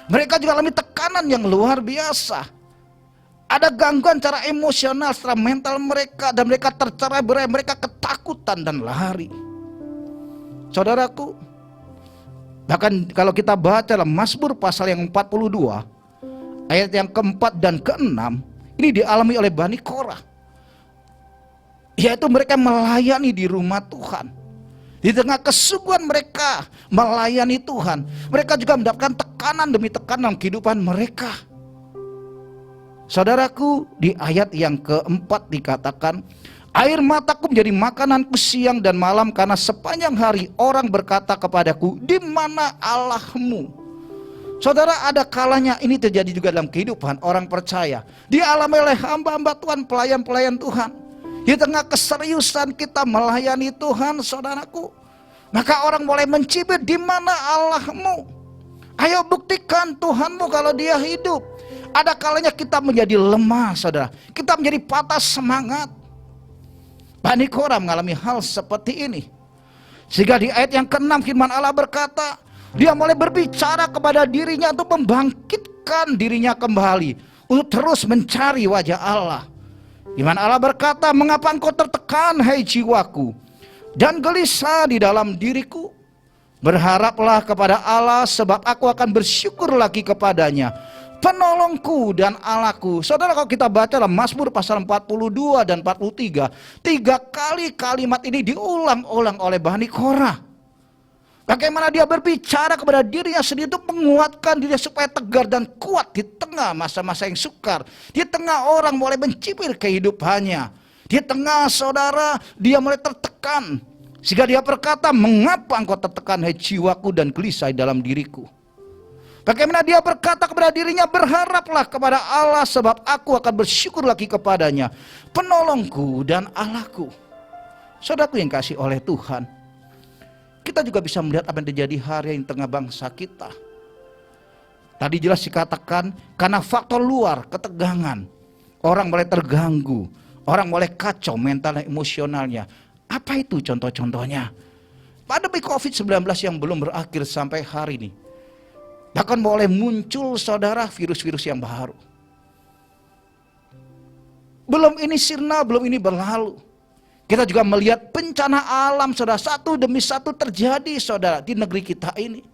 mereka juga mengalami tekanan yang luar biasa. Ada gangguan secara emosional, secara mental mereka, dan mereka tercerai-berai, mereka ketakutan dan lari. Saudaraku, bahkan kalau kita baca dalam Mazmur pasal yang 42 ayat yang keempat dan keenam, ini dialami oleh Bani Korah, yaitu mereka melayani di rumah Tuhan. Di tengah kesungguhan mereka melayani Tuhan, mereka juga mendapatkan tekanan demi tekanan dalam kehidupan mereka. Saudaraku, di ayat yang keempat dikatakan, air mataku menjadi makananku siang dan malam, karena sepanjang hari orang berkata kepadaku, di mana Allahmu? Saudara, ada kalanya ini terjadi juga dalam kehidupan orang percaya. Dialami oleh hamba-hamba Tuhan, pelayan-pelayan Tuhan. Di tengah keseriusan kita melayani Tuhan, saudaraku, maka orang mulai mencibir, di mana Allahmu? Ayo buktikan Tuhanmu kalau dia hidup. Ada kalanya kita menjadi lemah, saudara. Kita menjadi patah semangat. Bani Korah mengalami hal seperti ini. Sehingga di ayat yang ke-6 firman Allah berkata, dia mulai berbicara kepada dirinya untuk membangkitkan dirinya kembali, untuk terus mencari wajah Allah. Firman Allah berkata, mengapa engkau tertekan, hai jiwaku, dan gelisah di dalam diriku? Berharaplah kepada Allah, sebab aku akan bersyukur lagi kepadanya, penolongku dan Allahku. Saudara, kalau kita baca dalam Mazmur pasal 42 dan 43, 3 kali kalimat ini diulang-ulang oleh Bani Korah. Bagaimana dia berbicara kepada dirinya sendiri untuk menguatkan dirinya supaya tegar dan kuat di tengah masa-masa yang sukar. Di tengah orang mulai mencibir kehidupannya. Di tengah saudara dia mulai tertekan. Sehingga dia berkata, mengapa engkau tertekan, hai jiwaku, dan gelisah dalam diriku? Bagaimana dia berkata kepada dirinya, berharaplah kepada Allah, sebab aku akan bersyukur lagi kepadanya, penolongku dan Allahku. Saudaraku yang kasih oleh Tuhan, kita juga bisa melihat apa yang terjadi hari ini tengah bangsa kita. Tadi jelas dikatakan, karena faktor luar, ketegangan, orang mulai terganggu, orang mulai kacau mental dan emosionalnya. Apa itu contoh-contohnya? Pandemi COVID-19 yang belum berakhir sampai hari ini, bahkan mulai muncul saudara virus-virus yang baru. Belum ini sirna, belum ini berlalu. Kita juga melihat bencana alam saudara, satu demi satu terjadi saudara di negeri kita ini.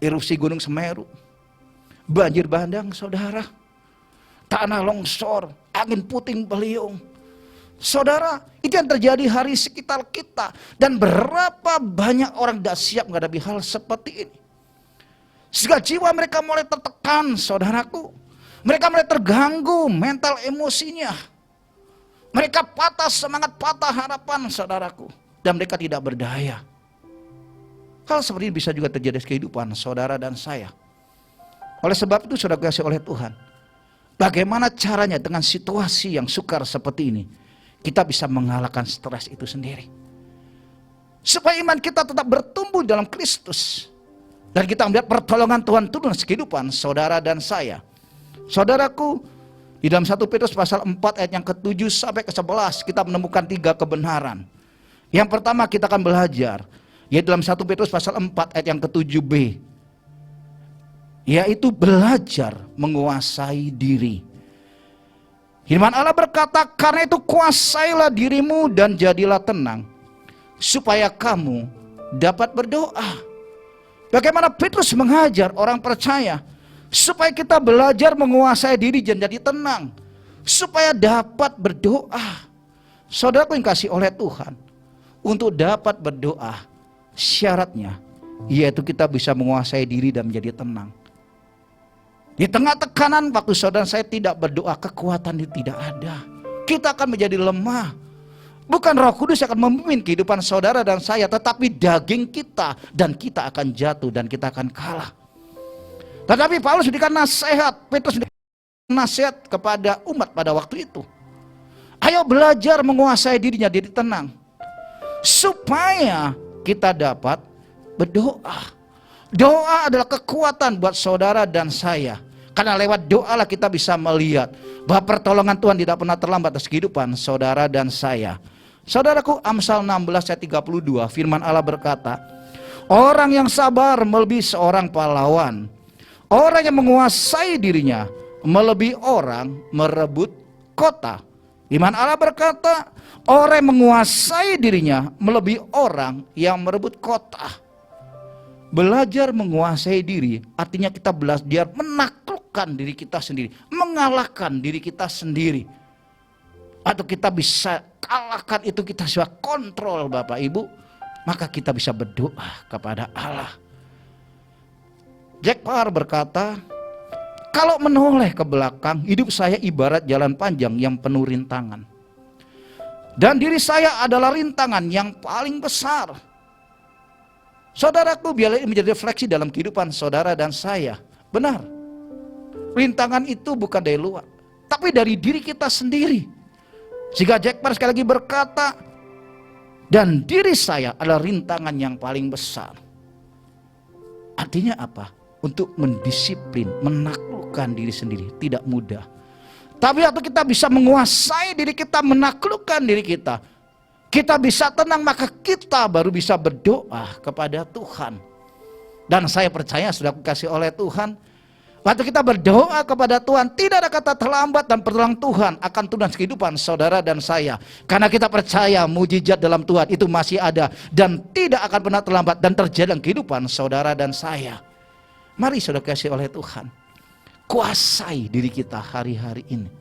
Erupsi Gunung Semeru, banjir bandang saudara, tanah longsor, angin puting beliung. Saudara, itu yang terjadi hari sekitar kita. Dan berapa banyak orang tidak siap menghadapi hal seperti ini. Sehingga jiwa mereka mulai tertekan, saudaraku. Mereka mulai terganggu mental emosinya. Mereka patah semangat, patah harapan, saudaraku. Dan mereka tidak berdaya. Hal seperti ini bisa juga terjadi di kehidupan saudara dan saya. Oleh sebab itu saudara kasih oleh Tuhan, bagaimana caranya dengan situasi yang sukar seperti ini, kita bisa mengalahkan stres itu sendiri. Supaya iman kita tetap bertumbuh dalam Kristus. Dan kita melihat pertolongan Tuhan turun di kehidupan saudara dan saya. Saudaraku, di dalam 1 Petrus pasal 4 ayat yang ke-7 sampai ke-11 kita menemukan 3 kebenaran. Yang pertama kita akan belajar, yaitu dalam 1 Petrus pasal 4 ayat yang ke-7b, yaitu belajar menguasai diri. Firman Allah berkata, karena itu kuasailah dirimu dan jadilah tenang, supaya kamu dapat berdoa. Bagaimana Petrus mengajar orang percaya supaya kita belajar menguasai diri dan jadi tenang, supaya dapat berdoa. Saudaraku yang kasih oleh Tuhan, untuk dapat berdoa syaratnya yaitu kita bisa menguasai diri dan menjadi tenang. Di tengah tekanan waktu saudara saya tidak berdoa, kekuatan itu tidak ada. Kita akan menjadi lemah. Bukan Roh Kudus yang akan memimpin kehidupan saudara dan saya, tetapi daging kita, dan kita akan jatuh dan kita akan kalah. Tetapi Paulus memberikan nasihat, Petrus memberikan nasihat kepada umat pada waktu itu. Ayo belajar menguasai dirinya, diri tenang, supaya kita dapat berdoa. Doa adalah kekuatan buat saudara dan saya. Karena lewat doa lah kita bisa melihat bahwa pertolongan Tuhan tidak pernah terlambat atas kehidupan saudara dan saya. Saudaraku, Amsal 16 ayat 32, firman Allah berkata, orang yang sabar melebihi seorang pahlawan. Orang yang menguasai dirinya melebihi orang merebut kota. Firman Allah berkata, orang yang menguasai dirinya melebihi orang yang merebut kota. Belajar menguasai diri artinya kita belajar menaklukkan diri kita sendiri, mengalahkan diri kita sendiri. Atau kita bisa kalahkan itu, kita bisa kontrol Bapak Ibu, maka kita bisa berdoa kepada Allah. Jack Paar berkata, kalau menoleh ke belakang, hidup saya ibarat jalan panjang yang penuh rintangan. Dan diri saya adalah rintangan yang paling besar. Saudaraku, biarlah ini menjadi refleksi dalam kehidupan saudara dan saya. Benar, rintangan itu bukan dari luar, tapi dari diri kita sendiri. Jika Jack Paar sekali lagi berkata, dan diri saya adalah rintangan yang paling besar. Artinya apa? Untuk mendisiplin, menaklukkan diri sendiri tidak mudah. Tapi waktu kita bisa menguasai diri kita, menaklukkan diri kita, kita bisa tenang, maka kita baru bisa berdoa kepada Tuhan. Dan saya percaya sudah dikasih oleh Tuhan, waktu kita berdoa kepada Tuhan, tidak ada kata terlambat, dan pertolongan Tuhan akan turun kehidupan saudara dan saya. Karena kita percaya mujizat dalam Tuhan itu masih ada dan tidak akan pernah terlambat dan terjadi dalam kehidupan saudara dan saya. Mari saudara kasih oleh Tuhan, kuasai diri kita hari-hari ini.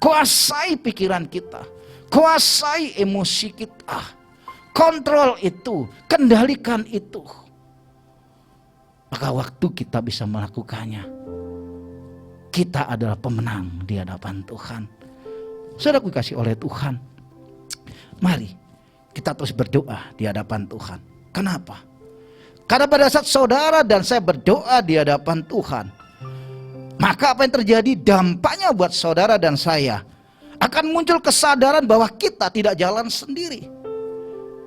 Kuasai pikiran kita, kuasai emosi kita, kontrol itu, kendalikan itu. Maka waktu kita bisa melakukannya, kita adalah pemenang di hadapan Tuhan. Saudara dikasih oleh Tuhan, mari kita terus berdoa di hadapan Tuhan. Kenapa? Karena pada saat saudara dan saya berdoa di hadapan Tuhan, maka apa yang terjadi, dampaknya buat saudara dan saya akan muncul kesadaran bahwa kita tidak jalan sendiri.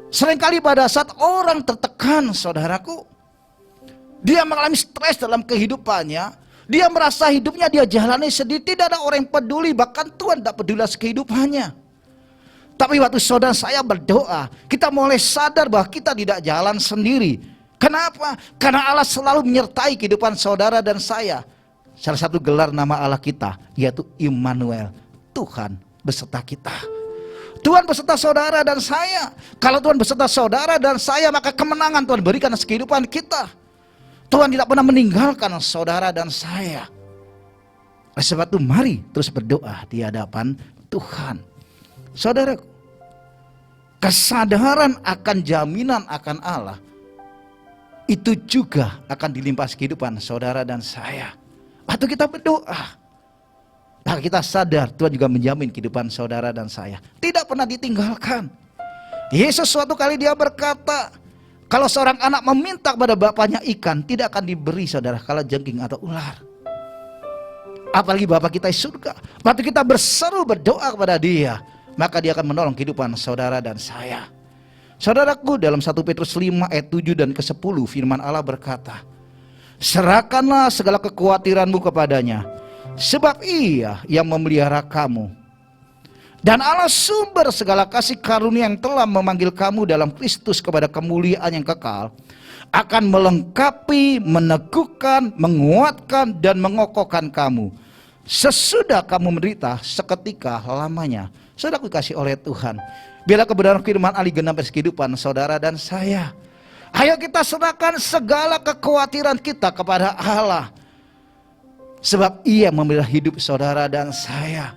Seringkali pada saat orang tertekan, saudaraku, dia mengalami stres dalam kehidupannya, dia merasa hidupnya dia jalani sendiri, tidak ada orang yang peduli, bahkan Tuhan tidak peduli kehidupannya. Tapi waktu saudara saya berdoa, kita mulai sadar bahwa kita tidak jalan sendiri. Kenapa? Karena Allah selalu menyertai kehidupan saudara dan saya. Salah satu gelar nama Allah kita yaitu Immanuel, Tuhan beserta kita. Tuhan beserta saudara dan saya. Kalau Tuhan beserta saudara dan saya, maka kemenangan Tuhan berikan atas kehidupan kita. Tuhan tidak pernah meninggalkan saudara dan saya. Oleh sebab itu mari terus berdoa di hadapan Tuhan. Saudara, kesadaran akan jaminan akan Allah itu juga akan dilimpahkan kehidupan saudara dan saya. Waktu kita berdoa, maka kita sadar Tuhan juga menjamin kehidupan saudara dan saya. Tidak pernah ditinggalkan. Yesus suatu kali dia berkata, kalau seorang anak meminta kepada bapaknya ikan, tidak akan diberi saudara kala jengking atau ular. Apalagi Bapa kita di surga. Waktu kita berseru berdoa kepada Dia, maka Dia akan menolong kehidupan saudara dan saya. Saudaraku, dalam 1 Petrus 5 ayat 7 dan ke-10 firman Allah berkata, serahkanlah segala kekhawatiranmu kepadanya, sebab Ia yang memelihara kamu. Dan Allah sumber segala kasih karunia yang telah memanggil kamu dalam Kristus kepada kemuliaan yang kekal, akan melengkapi, meneguhkan, menguatkan, dan mengokohkan kamu sesudah kamu menderita seketika lamanya. Saudara dikasih oleh Tuhan, bila kebenaran firman Ali genap atas kehidupan saudara dan saya. Ayo kita serahkan segala kekhawatiran kita kepada Allah, sebab Ia memelihara hidup saudara dan saya.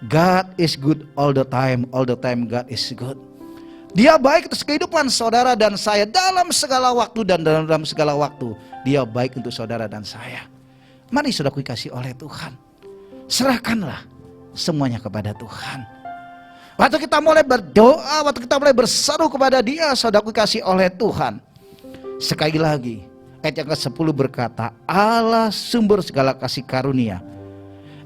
God is good all the time God is good. Dia baik atas kehidupan saudara dan saya dalam segala waktu dan dalam segala waktu. Dia baik untuk saudara dan saya. Mari saudara dikasih oleh Tuhan, serahkanlah semuanya kepada Tuhan. Waktu kita mulai berdoa, waktu kita mulai berseru kepada Dia, saudara dikasih oleh Tuhan. Sekali lagi, ayat yang ke-10 berkata, Allah sumber segala kasih karunia,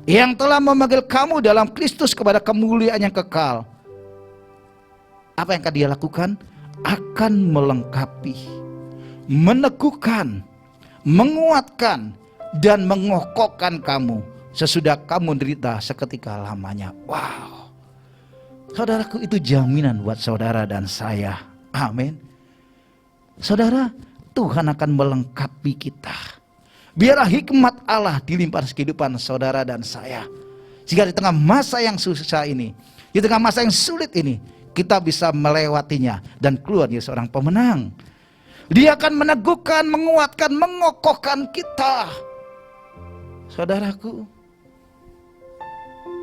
yang telah memanggil kamu dalam Kristus kepada kemuliaan yang kekal. Apa yang akan Dia lakukan? Akan melengkapi, meneguhkan, menguatkan, dan mengokohkan kamu sesudah kamu menderita seketika lamanya. Wow. Saudaraku, itu jaminan buat saudara dan saya. Amin. Saudara, Tuhan akan melengkapi kita. Biarlah hikmat Allah dilimpahkan kehidupan saudara dan saya, sehingga di tengah masa yang susah ini, di tengah masa yang sulit ini, kita bisa melewatinya dan keluar jadi seorang pemenang. Dia akan meneguhkan, menguatkan, mengokohkan kita. Saudaraku,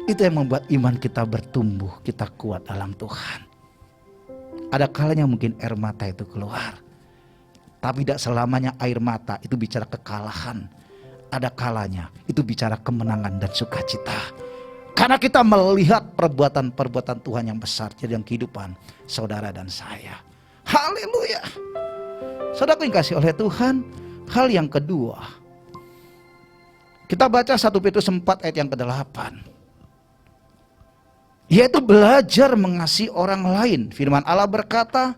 itu yang membuat iman kita bertumbuh, kita kuat dalam Tuhan. Ada kalanya mungkin air mata itu keluar, tapi tidak selamanya air mata itu bicara kekalahan. Ada kalanya itu bicara kemenangan dan sukacita. Karena kita melihat perbuatan-perbuatan Tuhan yang besar di dalam kehidupan saudara dan saya. Haleluya. Saudara yang kasih oleh Tuhan, hal yang kedua, kita baca 1 Petrus 4 ayat yang ke-8. Yaitu belajar mengasihi orang lain. Firman Allah berkata,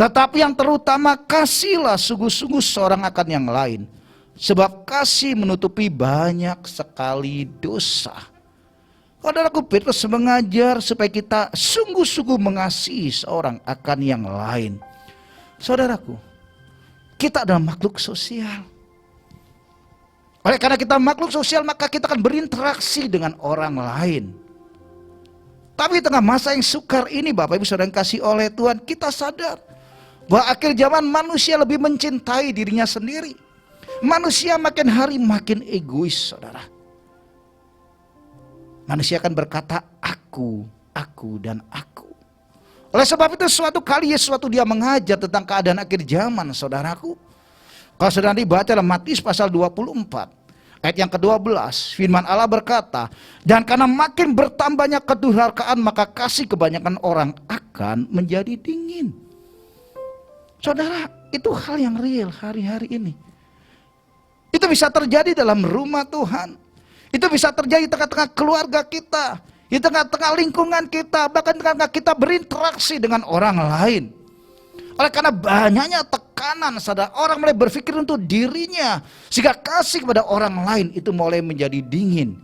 tetapi yang terutama kasihlah sungguh-sungguh seorang akan yang lain, sebab kasih menutupi banyak sekali dosa. Saudaraku, Petrus mengajar supaya kita sungguh-sungguh mengasihi seorang akan yang lain. Saudaraku, kita adalah makhluk sosial. Oleh karena kita makhluk sosial, maka kita akan berinteraksi dengan orang lain. Tapi di tengah masa yang sukar ini, Bapak Ibu Saudara yang kasih oleh Tuhan, kita sadar bahwa akhir zaman manusia lebih mencintai dirinya sendiri. Manusia makin hari makin egois, saudara. Manusia akan berkata aku, dan aku. Oleh sebab itu suatu kali Yesus dia mengajar tentang keadaan akhir zaman, saudaraku. Kalau saudara dibaca dalam Matius pasal 24. Ayat yang ke-12, firman Allah berkata, dan karena makin bertambahnya kedurhakaan, maka kasih kebanyakan orang akan menjadi dingin. Saudara, itu hal yang real hari-hari ini. Itu bisa terjadi dalam rumah Tuhan. Itu bisa terjadi di tengah-tengah keluarga kita, di tengah-tengah lingkungan kita, bahkan di tengah-tengah kita berinteraksi dengan orang lain. Oleh karena banyaknya tekanan, saudara, orang mulai berpikir untuk dirinya, sehingga kasih kepada orang lain itu mulai menjadi dingin.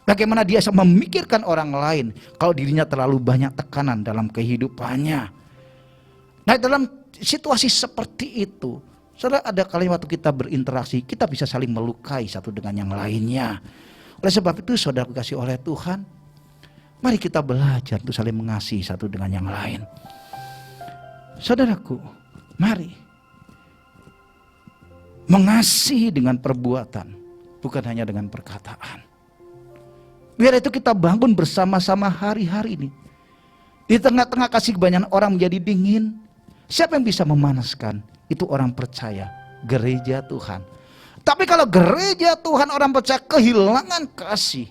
Bagaimana dia bisa memikirkan orang lain kalau dirinya terlalu banyak tekanan dalam kehidupannya. Nah, dalam situasi seperti itu, saudara, ada kali waktu kita berinteraksi, kita bisa saling melukai satu dengan yang lainnya. Oleh sebab itu, saudara dikasih oleh Tuhan, mari kita belajar untuk saling mengasihi satu dengan yang lain. Saudaraku, mari mengasihi dengan perbuatan, bukan hanya dengan perkataan. Biar itu kita bangun bersama-sama hari-hari ini. Di tengah-tengah kasih kebanyakan orang menjadi dingin, Siapa yang bisa memanaskan? Itu orang percaya, gereja Tuhan. Tapi kalau gereja Tuhan orang percaya kehilangan kasih,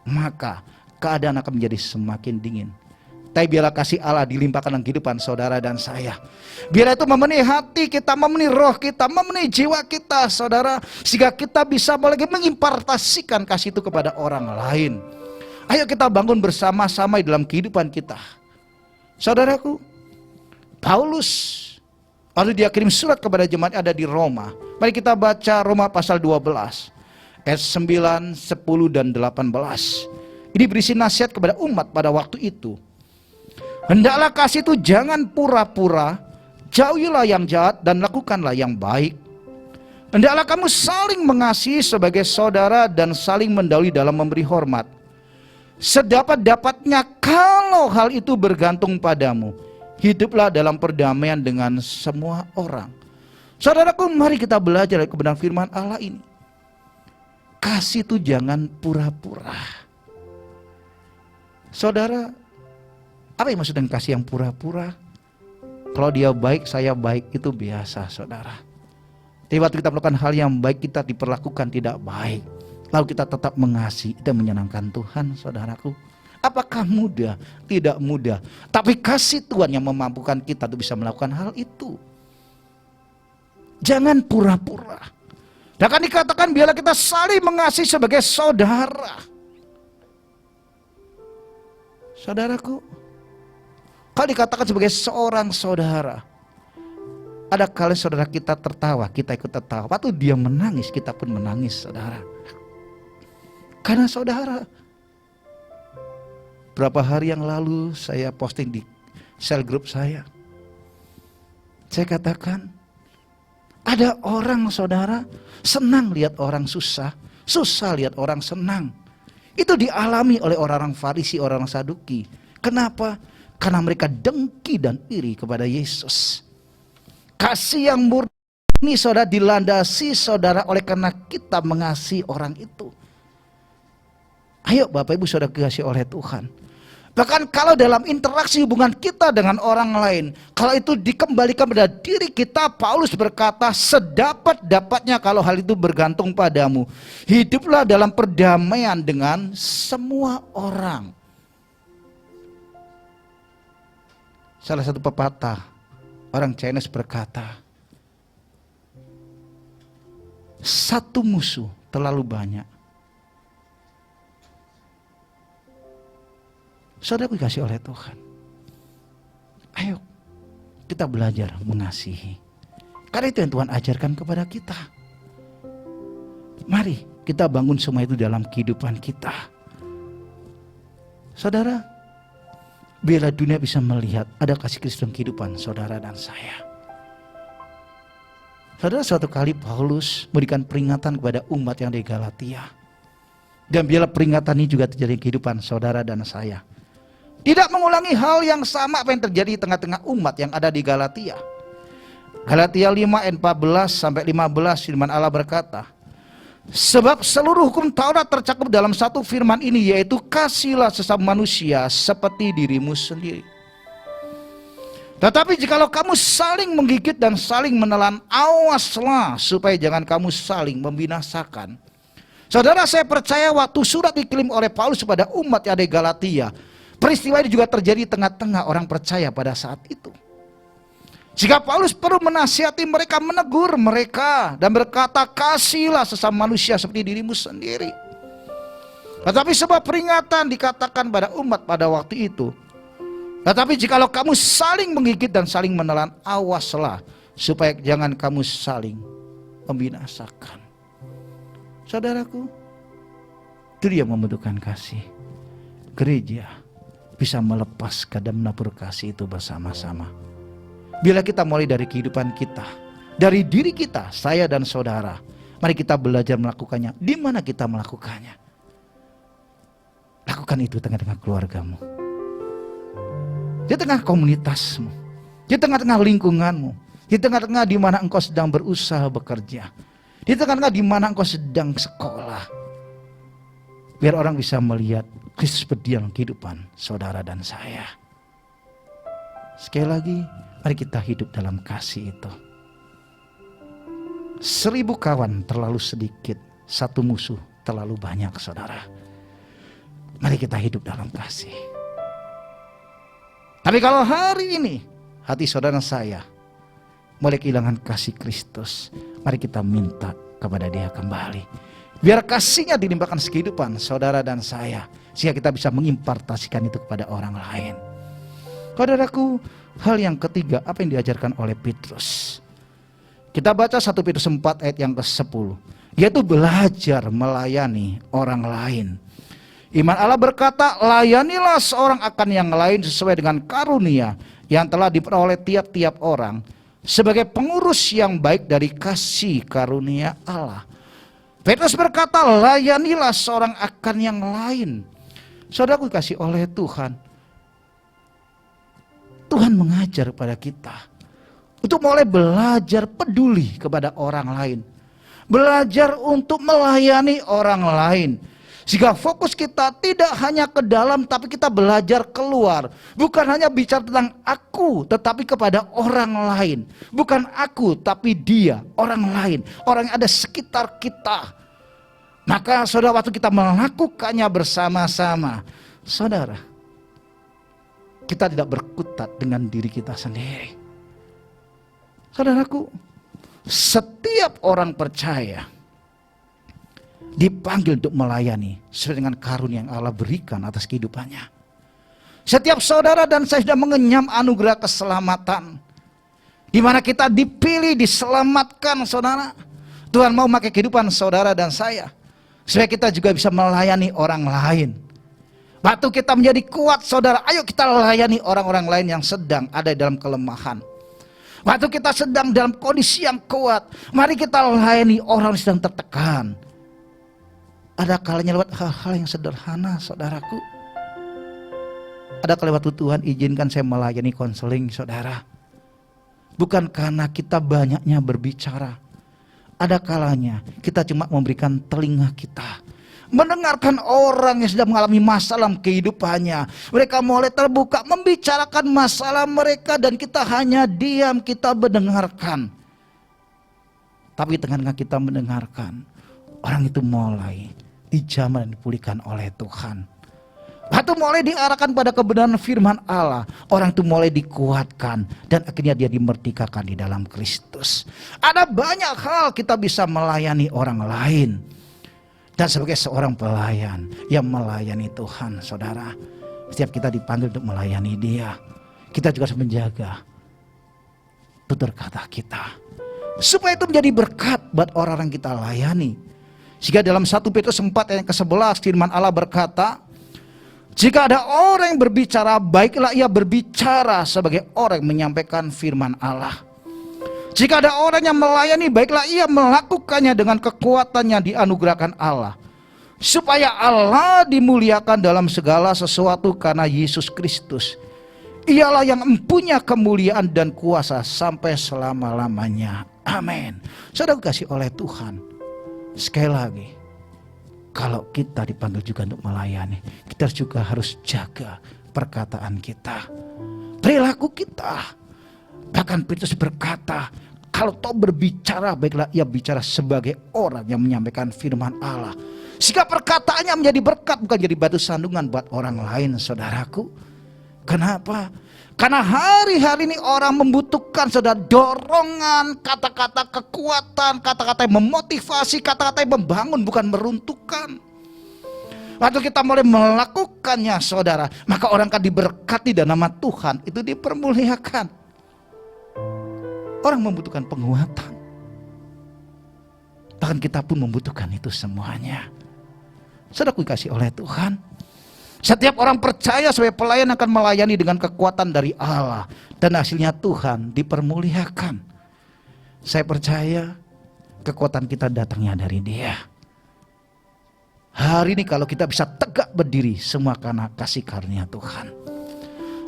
maka keadaan akan menjadi semakin dingin. Tapi biarlah kasih Allah dilimpahkan dalam kehidupan saudara dan saya. Biar itu memenuhi hati kita, memenuhi roh kita, memenuhi jiwa kita, saudara. Sehingga kita bisa lagi mengimpartasikan kasih itu kepada orang lain. Ayo kita bangun bersama-sama dalam kehidupan kita. Saudaraku, Paulus, waktu dia kirim surat kepada jemaat ada di Roma. Mari kita baca Roma pasal 12. Ayat 9, 10, dan 18. Ini berisi nasihat kepada umat pada waktu itu. Hendaklah kasih itu jangan pura-pura, jauhilah yang jahat dan lakukanlah yang baik. Hendaklah kamu saling mengasihi sebagai saudara dan saling mendahului dalam memberi hormat. Sedapat-dapatnya kalau hal itu bergantung padamu, hiduplah dalam perdamaian dengan semua orang. Saudaraku, mari kita belajar dari kebenaran firman Allah ini. Kasih itu jangan pura-pura. Saudara, apa yang maksud dengan kasih yang pura-pura? Kalau dia baik, saya baik, itu biasa, saudara. Tapi waktu kita melakukan hal yang baik, kita diperlakukan tidak baik, lalu kita tetap mengasihi, itu menyenangkan Tuhan, saudaraku. Apakah mudah? Tidak mudah. Tapi kasih Tuhan yang memampukan kita untuk bisa melakukan hal itu. Jangan pura-pura. Dan akan dikatakan biarlah kita saling mengasihi sebagai saudara. Saudaraku, kalau dikatakan sebagai seorang saudara, ada kali saudara kita tertawa, kita ikut tertawa. Waktu dia menangis, kita pun menangis, saudara. Karena saudara, berapa hari yang lalu saya posting di sel grup saya. Saya katakan, ada orang saudara senang lihat orang susah, susah lihat orang senang. Itu dialami oleh orang-orang Farisi, orang-orang Saduki. Kenapa? Karena mereka dengki dan iri kepada Yesus. Kasih yang murni saudara dilandasi saudara oleh karena kita mengasihi orang itu. Ayo Bapak Ibu saudara dikasihi oleh Tuhan. Bahkan kalau dalam interaksi hubungan kita dengan orang lain, kalau itu dikembalikan pada diri kita, Paulus berkata, sedapat-dapatnya kalau hal itu bergantung padamu, hiduplah dalam perdamaian dengan semua orang. Salah satu pepatah orang Chinese berkata, satu musuh terlalu banyak. Saudara dikasih oleh Tuhan. Ayo kita belajar mengasihi. Karena itu yang Tuhan ajarkan kepada kita. Mari kita bangun semua itu dalam kehidupan kita. Saudara, biarlah dunia bisa melihat ada kasih Kristus dalam kehidupan saudara dan saya. Saudara, suatu kali Paulus memberikan peringatan kepada umat yang di Galatia. Dan biarlah peringatan ini juga terjadi di kehidupan saudara dan saya. Tidak mengulangi hal yang sama apa yang terjadi di tengah-tengah umat yang ada di Galatia. Galatia 5 ayat 14 sampai 15 firman Allah berkata, sebab seluruh hukum Taurat tercakup dalam satu firman ini, yaitu kasihlah sesama manusia seperti dirimu sendiri. Tetapi jikalau kamu saling menggigit dan saling menelan, awaslah supaya jangan kamu saling membinasakan. Saudara, saya percaya waktu surat dikirim oleh Paulus kepada umat yang ada di Galatia, peristiwa ini juga terjadi di tengah-tengah orang percaya pada saat itu. Jika Paulus perlu menasihati mereka, menegur mereka dan berkata, kasihlah sesama manusia seperti dirimu sendiri. Tetapi sebuah peringatan dikatakan pada umat pada waktu itu. Tetapi jikalau kamu saling menggigit dan saling menelan, awaslah supaya jangan kamu saling membinasakan. Saudaraku, itu dia membutuhkan kasih. Gereja bisa melepaskan dan menabur kasih itu bersama-sama. Bila kita mulai dari kehidupan kita, dari diri kita, saya dan saudara, mari kita belajar melakukannya. Di mana kita melakukannya? Lakukan itu tengah-tengah keluargamu, di tengah komunitasmu, di tengah-tengah lingkunganmu, di tengah-tengah di mana engkau sedang berusaha bekerja, di tengah-tengah di mana engkau sedang sekolah. Biar orang bisa melihat Kristus berdiam kehidupan saudara dan saya. Sekali lagi, Mari kita hidup dalam kasih itu. 1000 kawan terlalu sedikit, 1 musuh terlalu banyak, saudara. Mari kita hidup dalam kasih. Tapi kalau hari ini hati saudara saya mulai kehilangan kasih Kristus, mari kita minta kepada Dia kembali. Biar kasihnya dilimpahkan kehidupan saudara dan saya, sehingga kita bisa mengimpartasikan itu kepada orang lain. Saudaraku, hal yang ketiga, apa yang diajarkan oleh Petrus? Kita baca 1 Petrus 4 ayat yang ke-10, yaitu belajar melayani orang lain. Iman Allah berkata, layanilah seorang akan yang lain sesuai dengan karunia yang telah diperoleh tiap-tiap orang, sebagai pengurus yang baik dari kasih karunia Allah. Petrus berkata, layanilah seorang akan yang lain. Saudaraku dikasih oleh Tuhan, Tuhan mengajar pada kita untuk mulai belajar peduli kepada orang lain, belajar untuk melayani orang lain, sehingga fokus kita tidak hanya ke dalam, tapi kita belajar keluar. Bukan hanya bicara tentang aku, tetapi kepada orang lain. Bukan aku, tapi dia, orang lain, orang yang ada sekitar kita. Maka saudara, waktu kita melakukannya bersama-sama, saudara, kita tidak berkutat dengan diri kita sendiri. Saudaraku, setiap orang percaya dipanggil untuk melayani sesuai dengan karunia yang Allah berikan atas kehidupannya. Setiap saudara dan saya sudah mengenyam anugerah keselamatan, di mana kita dipilih, diselamatkan, saudara. Tuhan mau pakai kehidupan saudara dan saya supaya kita juga bisa melayani orang lain. Waktu kita menjadi kuat, saudara, ayo kita layani orang-orang lain yang sedang ada dalam kelemahan. Waktu kita sedang dalam kondisi yang kuat, mari kita layani orang yang sedang tertekan. Ada kalanya lewat hal-hal yang sederhana, saudaraku. Ada kalanya waktu Tuhan izinkan saya melayani konseling, saudara. Bukan karena kita banyaknya berbicara. Ada kalanya kita cuma memberikan telinga kita, mendengarkan orang yang sedang mengalami masalah kehidupannya. Mereka mulai terbuka membicarakan masalah mereka, dan kita hanya diam, kita mendengarkan. Tapi tengah-tengah kita mendengarkan, orang itu mulai dijamah dan dipulihkan oleh Tuhan. Waktu mulai diarahkan pada kebenaran firman Allah, orang itu mulai dikuatkan dan akhirnya dia dimerdekakan di dalam Kristus. Ada banyak hal kita bisa melayani orang lain. Dan sebagai seorang pelayan yang melayani Tuhan, saudara, setiap kita dipanggil untuk melayani Dia, kita juga harus menjaga tutur kata kita, supaya itu menjadi berkat buat orang-orang kita layani. Jika dalam 1 Petrus 4 ayat ke-11 firman Allah berkata, jika ada orang yang berbicara, baiklah ia berbicara sebagai orang yang menyampaikan firman Allah. Jika ada orang yang melayani, baiklah ia melakukannya dengan kekuatan yang dianugerahkan Allah, supaya Allah dimuliakan dalam segala sesuatu karena Yesus Kristus. Ialah yang mempunyai kemuliaan dan kuasa sampai selama-lamanya. Amin. Saudara kasih oleh Tuhan, sekali lagi, kalau kita dipanggil juga untuk melayani, kita juga harus jaga perkataan kita, perilaku kita. Bahkan Petrus berkata, kalau kau berbicara, baiklah ia bicara sebagai orang yang menyampaikan firman Allah, sehingga perkataannya menjadi berkat, bukan jadi batu sandungan buat orang lain, saudaraku. Kenapa? Karena hari-hari ini orang membutuhkan, saudara, dorongan, kata-kata kekuatan, kata-kata yang memotivasi, kata-kata yang membangun, bukan meruntuhkan. Waktu kita mulai melakukannya, saudara, maka orang akan diberkati dan nama Tuhan itu dipermuliakan. Orang membutuhkan penguatan. Bahkan kita pun membutuhkan itu semuanya. Saudara dikasih oleh Tuhan, setiap orang percaya sebagai pelayan akan melayani dengan kekuatan dari Allah, dan hasilnya Tuhan dipermuliakan. Saya percaya kekuatan kita datangnya dari Dia. Hari ini kalau kita bisa tegak berdiri, semua karena kasih karunia Tuhan.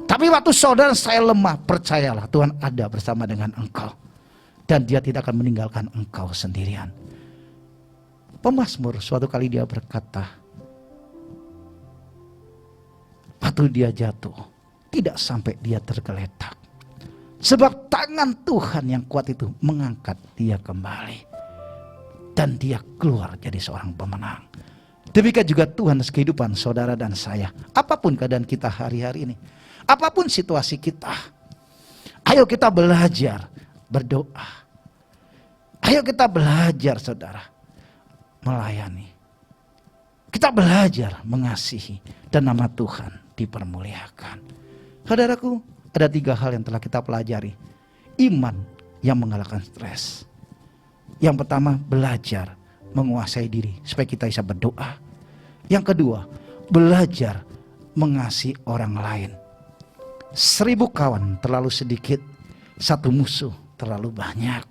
Tapi waktu saudara saya lemah, percayalah Tuhan ada bersama dengan engkau, dan Dia tidak akan meninggalkan engkau sendirian. Pemazmur suatu kali dia berkata, waktu dia jatuh, tidak sampai dia tergeletak. Sebab tangan Tuhan yang kuat itu mengangkat dia kembali. Dan dia keluar jadi seorang pemenang. Demikian juga Tuhan atas kehidupan saudara dan saya. Apapun keadaan kita hari-hari ini, apapun situasi kita, ayo kita belajar berdoa. Ayo kita belajar saudara melayani. Kita belajar mengasihi dan nama Tuhan dipermuliakan. Saudaraku, ada 3 hal yang telah kita pelajari. Iman yang mengalahkan stres. Yang pertama, belajar menguasai diri supaya kita bisa berdoa. Yang kedua, belajar mengasihi orang lain. 1000 kawan terlalu sedikit, 1 musuh terlalu banyak.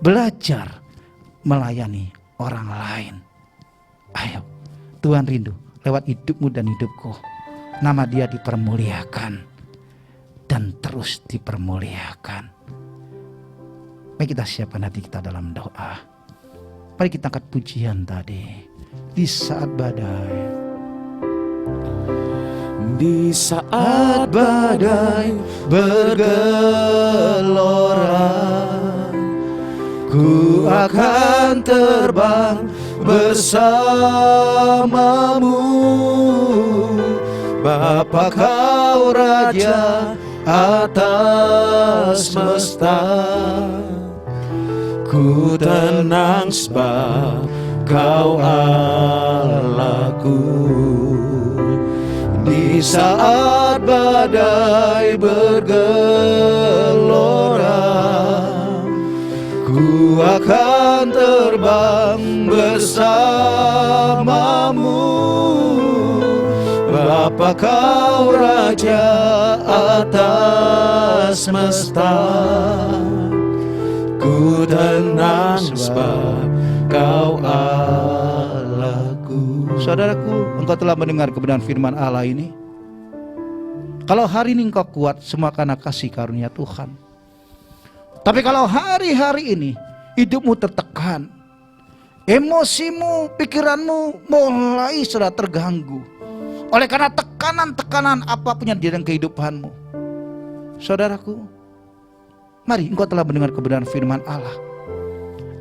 Belajar melayani orang lain. Ayo, Tuhan rindu lewat hidupmu dan hidupku. Nama dia dipermuliakan dan terus dipermuliakan. Mari kita siapkan hati kita dalam doa. Mari kita angkat pujian tadi. Di saat badai. Di saat badai bergelora, ku akan terbang bersamamu. Bapa kau Raja atas semesta, ku tenang sebab kau Allahku. Di saat badai bergelora, ku akan terbang bersamamu. Bapa kau Raja atas semesta, ku tenang sebab kau Allahku. Saudaraku, engkau telah mendengar kebenaran firman Allah ini. Kalau hari ini engkau kuat, semua karena kasih karunia Tuhan. Tapi kalau hari-hari ini hidupmu tertekan, emosimu, pikiranmu mulai sudah terganggu oleh karena tekanan-tekanan apapun yang di dalam kehidupanmu. Saudaraku, mari, engkau telah mendengar kebenaran firman Allah.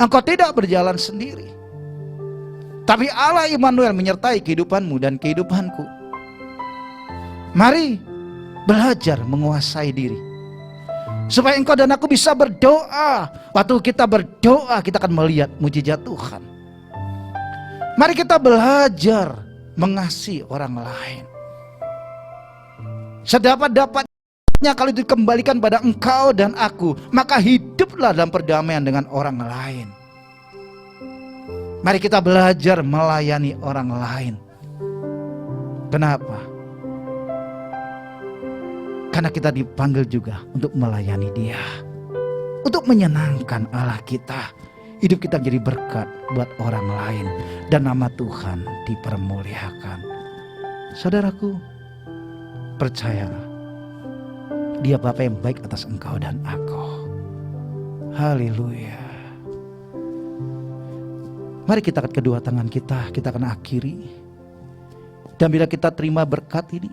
Engkau tidak berjalan sendiri, tapi Allah Immanuel menyertai kehidupanmu dan kehidupanku. Mari belajar menguasai diri, supaya engkau dan aku bisa berdoa. Waktu kita berdoa, kita akan melihat mujizat Tuhan. Mari kita belajar mengasihi orang lain. Sedapat-dapatnya kalau dikembalikan pada engkau dan aku, maka hiduplah dalam perdamaian dengan orang lain. Mari kita belajar melayani orang lain. Kenapa? Karena kita dipanggil juga untuk melayani Dia, untuk menyenangkan Allah kita. Hidup kita menjadi berkat buat orang lain dan nama Tuhan dipermuliakan. Saudaraku, percayalah, Dia Bapa yang baik atas engkau dan aku. Haleluya. Mari kita angkat kedua tangan kita akan akhiri. Dan bila kita terima berkat ini,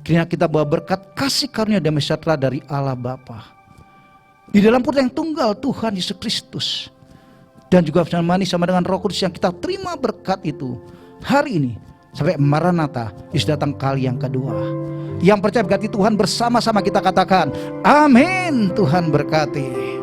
kiranya kita bawa berkat kasih karunia damai sejahtera dari Allah Bapa, di dalam Putra yang tunggal Tuhan Yesus Kristus, dan juga bersama dengan Roh Kudus yang kita terima berkat itu hari ini sampai Maranatha, Yesus datang kali yang kedua. Yang percaya berkati Tuhan bersama-sama kita katakan amin. Tuhan berkati.